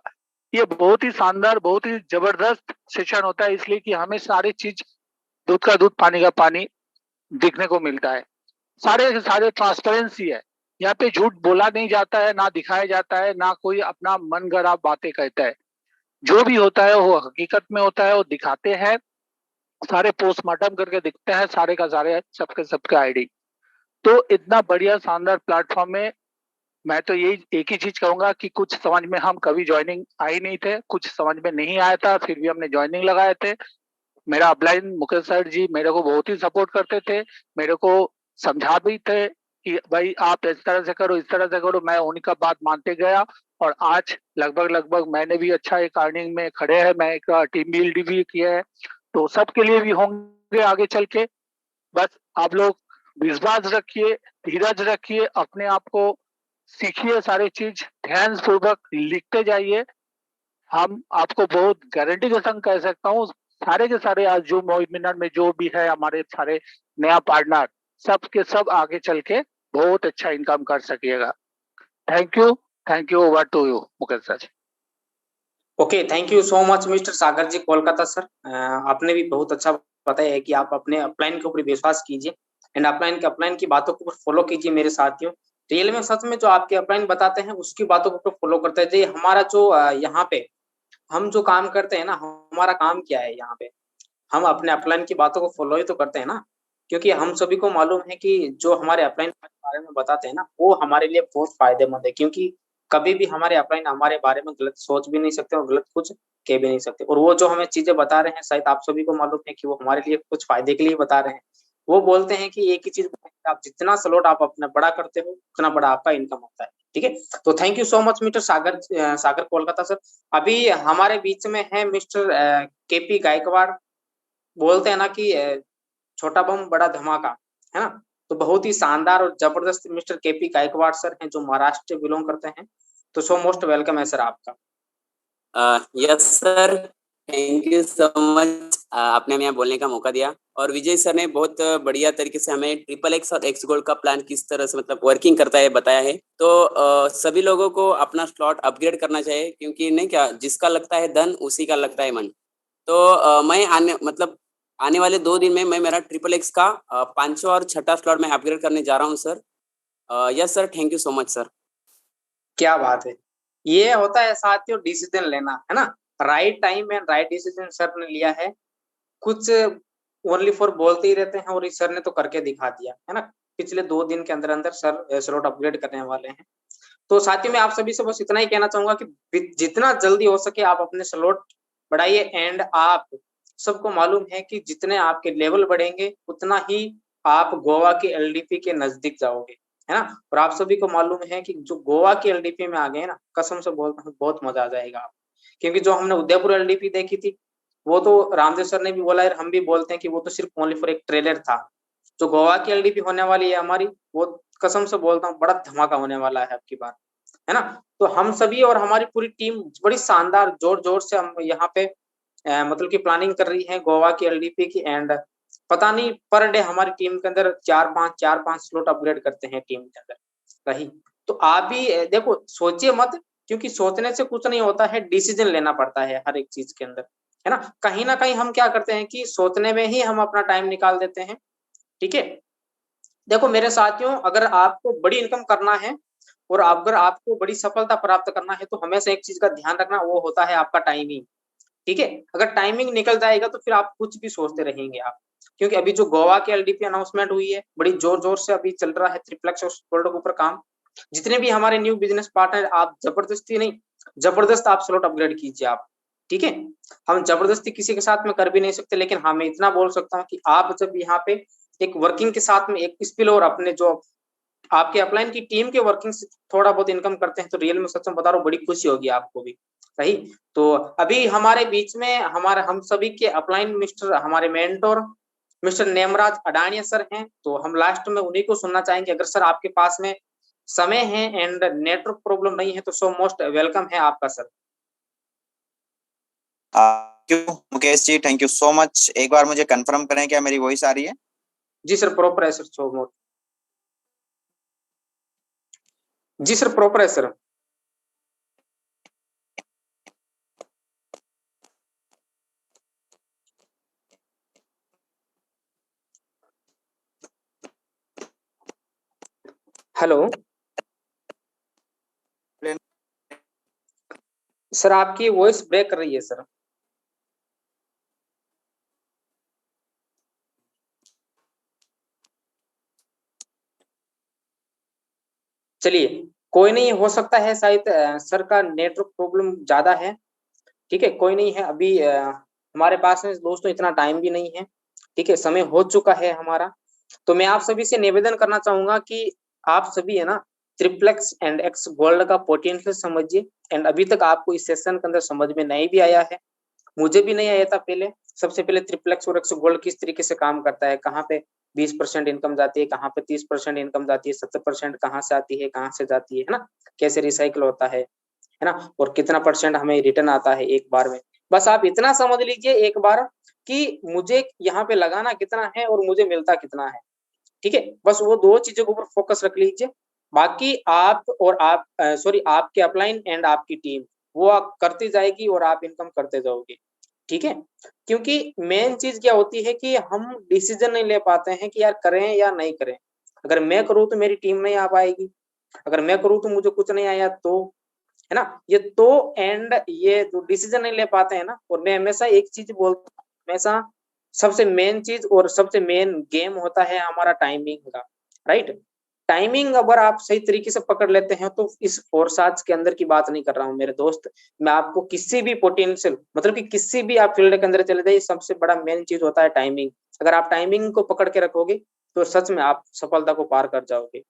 ये बहुत ही शानदार, बहुत ही जबरदस्त सेशन होता है, इसलिए कि हमें सारी चीज दूध का दूध पानी का पानी दिखने को मिलता है। सारे के सारे ट्रांसपेरेंसी है, यहाँ पे झूठ बोला नहीं जाता है, ना दिखाया जाता है, ना कोई अपना मन गढ़ा बातें कहता है। जो भी होता है वो हकीकत में होता है, वो दिखाते हैं, सारे पोस्टमार्टम करके दिखते हैं, सारे का सारे सबके आईडी। तो इतना बढ़िया शानदार प्लेटफॉर्म में मैं तो यही एक ही चीज कहूंगा कि कुछ समझ में हम कभी ज्वाइनिंग आई नहीं थे, कुछ समझ में नहीं आया था, फिर भी हमने ज्वाइनिंग लगाए थे। मेरा अपलाइन मुकेश सर जी मेरे को बहुत ही सपोर्ट करते थे, मेरे को समझा भी थे कि भाई आप इस तरह से करो, इस तरह से करो। मैं उन्हीं का बात मानते गया और आज लगभग मैंने भी अच्छा एक अर्निंग में खड़े हैं, मैं एक टीम बिल्ड भी किया है, तो सबके लिए भी होंगे आगे चल के। बस आप लोग विश्वास रखिए, धीरज रखिए, अपने आप को सीखिए, सारी चीज ध्यान पूर्वक लिखते जाइए। हम आपको बहुत गारंटी के संग कह सकता हूँ, सारे के सारे आज जो वेबिनार में जो भी है हमारे सारे नया पार्टनर, सब के सब आगे चल के बहुत अच्छा इनकम कर सकिएगा। Thank you, over to you Mukesh sir. Okay, thank you so much mister Sagar ji, Kolkata sir. आपने भी बहुत अच्छा बताया है कि आप अपने अपलाइन के ऊपर विश्वास कीजिए एंड अपलाइन की बातों को फॉलो कीजिए। मेरे साथियों, रियल में सच में जो आपके अपलाइन बताते हैं उसकी बातों को फॉलो करते हैं। हमारा जो यहाँ पे हम जो काम करते हैं ना, हमारा काम क्या है यहाँ पे, हम अपने अपलाइन की बातों को फॉलो ही तो करते हैं ना, क्योंकि हम सभी को मालूम है कि जो हमारे अपलाइन के बारे में बताते हैं ना, वो हमारे लिए बहुत फायदेमंद है, क्योंकि कभी भी हमारे अपलाइन हमारे बारे में गलत सोच भी नहीं सकते और गलत कुछ कह भी नहीं सकते। और वो जो हमें चीजें बता रहे हैं, शायद आप सभी को मालूम है कि वो हमारे लिए कुछ फायदे के लिए बता रहे हैं। वो बोलते हैं कि एक ही चीज, आप जितना स्लॉट आप अपना बड़ा करते हो उतना बड़ा आपका इनकम होता है। ठीक है, तो thank you so much mister Sagar Kolkata sir. अभी हमारे बीच में है मिस्टर केपी गायकवाड़। बोलते हैं ना कि छोटा बम बड़ा धमाका, है ना। तो बहुत ही शानदार और जबरदस्त मिस्टर केपी गायकवाड़ सर हैं, जो महाराष्ट्र से बिलोंग करते हैं। तो सो मोस्ट वेलकम है सर आपका। Yes sir, thank you so much, आपने हमें यहाँ बोलने का मौका दिया। और विजय सर ने बहुत बढ़िया तरीके से हमें XXX और एक्स गोल्ड का प्लान किस तरह से मतलब वर्किंग करता है बताया है। तो सभी लोगों को अपना स्लॉट अपग्रेड करना चाहिए, क्योंकि नहीं क्या, जिसका लगता है धन उसी का लगता है मन। तो मैं आने वाले 2 दिन में मैं मेरा XXX का 5वां और 6ठा स्लॉट में अपग्रेड करने जा रहा हूँ sir. Yes sir, thank you so much sir. क्या बात है, ये होता है साथियों डिसीजन लेना, है ना। Right time and right decision sir ने लिया है। कुछ ओनली फॉर बोलते ही रहते हैं और इस सर ने तो करके दिखा दिया, है ना। पिछले 2 दिन के अंदर अंदर सर स्लॉट अपग्रेड करने वाले हैं। तो साथियों, मैं आप सभी से बस इतना ही कहना चाहूंगा कि जितना जल्दी हो सके आप अपने स्लॉट बढ़ाइए। एंड आप सबको मालूम है कि जितने आपके लेवल बढ़ेंगे उतना ही आप गोवा के एलडीपी के नजदीक जाओगे, है ना। और आप सभी को मालूम है कि जो गोवा के एलडीपी में आ गए ना, कसम से बोलता हूँ बहुत मजा आ जाएगा आप। क्योंकि जो हमने उदयपुर एलडीपी देखी थी, वो तो रामदेव सर ने भी बोला है, हम भी बोलते हैं कि वो तो सिर्फ ओनली फॉर एक ट्रेलर था। जो गोवा की एलडीपी होने वाली है हमारी, वो कसम से बोलता हूँ बड़ा धमाका होने वाला है अब की बार, है ना। तो हम सभी और हमारी पूरी टीम बड़ी शानदार जोर जोर से हम यहाँ पे मतलब की प्लानिंग कर रही है गोवा की एलडीपी की। एंड पता नहीं पर डे हमारी टीम के अंदर 4-5 स्लॉट अपग्रेड करते हैं टीम के अंदर रही। तो आप भी देखो, सोचिए मत, क्योंकि सोचने से कुछ नहीं होता है, डिसीजन लेना पड़ता है हर एक चीज के अंदर, है ना कहीं हम क्या करते हैं कि सोचने में ही हम अपना टाइम निकाल देते हैं। ठीक है, देखो मेरे साथियों, अगर आपको बड़ी इनकम करना है और अगर आपको बड़ी सफलता प्राप्त करना है तो हमेशा एक चीज का ध्यान रखना, वो होता है आपका टाइमिंग। ठीक है, अगर टाइमिंग निकल जाएगा तो फिर आप कुछ भी सोचते रहेंगे आप। क्योंकि अभी जो गोवा के एलडीपी अनाउंसमेंट हुई है, बड़ी जोर जोर से अभी चल रहा है ट्रिप्लेक्स गोल्ड के ऊपर काम। जितने भी हमारे न्यू बिजनेस पार्टनर, आप जबरदस्ती नहीं, जबरदस्त आप स्लॉट अपग्रेड कीजिए आप। ठीक है, हम जबरदस्ती किसी के साथ में कर भी नहीं सकते, लेकिन हाँ मैं इतना बोल सकता हूँ कि आप जब यहाँ पे एक वर्किंग के साथ में एक स्किल और अपने जो आपके अपलाइन की टीम के वर्किंग से थोड़ा बहुत इनकम करते हैं, तो रियल में सच में बता रहा हूँ बड़ी खुशी होगी आपको भी। सही, तो अभी हमारे बीच में हमारे हम सभी के अपलाइन मिस्टर, हमारे मेंटोर मिस्टर नेमराज अडानिया सर हैं, तो हम लास्ट में उन्हीं को सुनना चाहेंगे। अगर सर आपके पास में समय है एंड नेटवर्क प्रॉब्लम नहीं है तो सो मोस्ट वेलकम है आपका सर। क्यों Mukesh ji, thank you so much. एक बार मुझे कंफर्म करें क्या मेरी वॉइस आ रही है? जी सर प्रॉपर है सर, सो मोस्ट। जी सर प्रॉपर है सर। हेलो सर, आपकी वॉइस ब्रेक कर रही है सर। चलिए कोई नहीं, हो सकता है शायद सर का नेटवर्क प्रॉब्लम ज्यादा है। ठीक है, कोई नहीं है, अभी हमारे पास में दोस्तों इतना टाइम भी नहीं है। ठीक है, समय हो चुका है हमारा। तो मैं आप सभी से निवेदन करना चाहूंगा कि आप सभी है ना ट्रिप्लेक्स एंड एक्स गोल्ड का पोटेंशियल समझिए। एंड अभी तक आपको इस सेशन के अंदर समझ में नहीं भी आया है, मुझे भी नहीं आया था पहले। सबसे पहले ट्रिप्लेक्स और एक्स गोल्ड किस तरीके से काम करता है, कहाँ पे 20% इनकम जाती है, कहाँ पे 30% इनकम जाती है, 70% कहाँ से आती है, कहाँ से जाती है ना, कैसे रिसाइकल होता है ना, और कितना परसेंट हमें रिटर्न आता है एक बार में। बस आप इतना समझ लीजिए एक बार कि मुझे यहाँ पे लगाना कितना है और मुझे मिलता कितना है। ठीक है, बस वो दो चीजों के ऊपर फोकस रख लीजिए। बाकी आप और आप सॉरी आपके अपलाइन एंड आपकी टीम वो आप करती जाएगी और आप इनकम करते जाओगे। ठीक है, क्योंकि मेन चीज क्या होती है कि हम डिसीजन नहीं ले पाते हैं कि यार करें या नहीं करें। अगर मैं करूँ तो मेरी टीम नहीं आ पाएगी, अगर मैं करूँ तो मुझे कुछ नहीं आया, तो है ना, ये तो एंड ये जो डिसीजन नहीं ले पाते हैं ना। और मैं हमेशा एक चीज बोलता हूँ, हमेशा सबसे मेन चीज और सबसे मेन गेम होता है हमारा टाइमिंग का। राइट, टाइमिंग अगर आप सही तरीके से पकड़ लेते हैं तो इस फोर्साज के अंदर की बात नहीं कर रहा हूँ मेरे दोस्त, मैं आपको किसी भी पोटेंशियल मतलब कि किसी भी आप फील्ड के अंदर चले जाइए, सबसे बड़ा मेन चीज होता है टाइमिंग। अगर आप टाइमिंग को पकड़ के रखोगे तो सच में आप सफलता को पार कर जाओगे।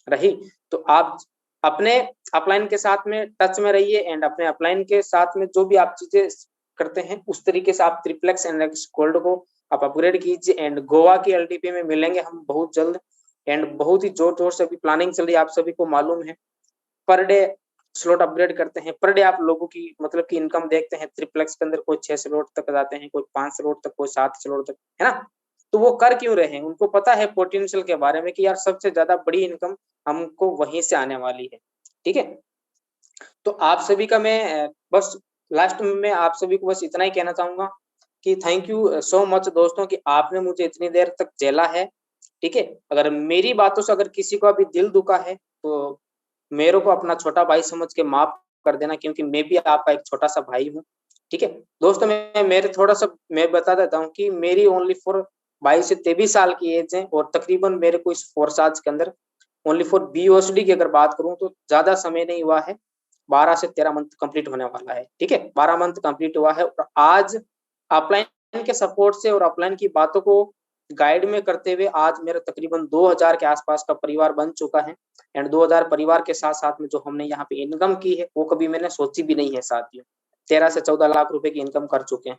रही, तो आप अपने अपलाइन के साथ में टच में रहिए एंड अपने अपलाइन के साथ में जो भी आप चीजें करते हैं उस तरीके से आप ट्रिप्लेक्स एंड एक्स गोल्ड को आप अपग्रेड कीजिए। एंड गोवा की एलटीपी में मिलेंगे हम बहुत जल्द एंड बहुत ही जोर जोर से अभी प्लानिंग चल रही है, आप सभी को मालूम है। पर डे स्लॉट अपग्रेड करते हैं, पर डे आप लोगों की मतलब की इनकम देखते हैं ट्रिप्लेक्स के अंदर कोई 6 स्लॉट तक जाते हैं, कोई 5 स्लॉट तक, कोई 7 स्लॉट तक, है ना। तो वो कर क्यों रहे हैं, उनको पता है पोटेंशियल के बारे में कि यार सबसे ज्यादा बड़ी इनकम हमको वहीं से आने वाली है। ठीक है, तो आप सभी का मैं बस लास्ट में मैं आप सभी को बस इतना ही कहना चाहूंगा कि थैंक यू सो मच दोस्तों कि आपने मुझे इतनी देर तक झेला है। ठीक है, अगर मेरी बातों से अगर किसी को अभी दिल दुखा है तो मेरे को अपना छोटा भाई समझ के माफ कर देना, क्योंकि मैं भी आपका एक छोटा सा भाई हूँ। ठीक है दोस्तों, मैं मेरे थोड़ा सा मैं बता देता हूँ कि मेरी ओनली फॉर 22 से 23 साल की एज है और तकरीबन मेरे को इस फोर्साज के अंदर ओनली फॉर बीओएसडी की अगर बात करूं तो ज्यादा समय नहीं हुआ है, 12 से 13 मंथ कंप्लीट होने वाला है। ठीक है, 12 मंथ कंप्लीट हुआ है और आज अपलाइन के सपोर्ट से और अपलाइन की बातों को गाइड में करते हुए आज मेरा तकरीबन 2000 के आसपास का परिवार बन चुका है। एंड 2000 परिवार के साथ साथ में जो हमने यहाँ पे इनकम की है वो कभी मैंने सोची भी नहीं है साथियों, 13 से 14 लाख रुपए की इनकम कर चुके हैं।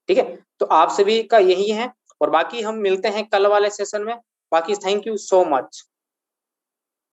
ठीक है, तो आप सभी का यही है और बाकी हम मिलते हैं कल वाले सेशन में। बाकी थैंक यू सो मच।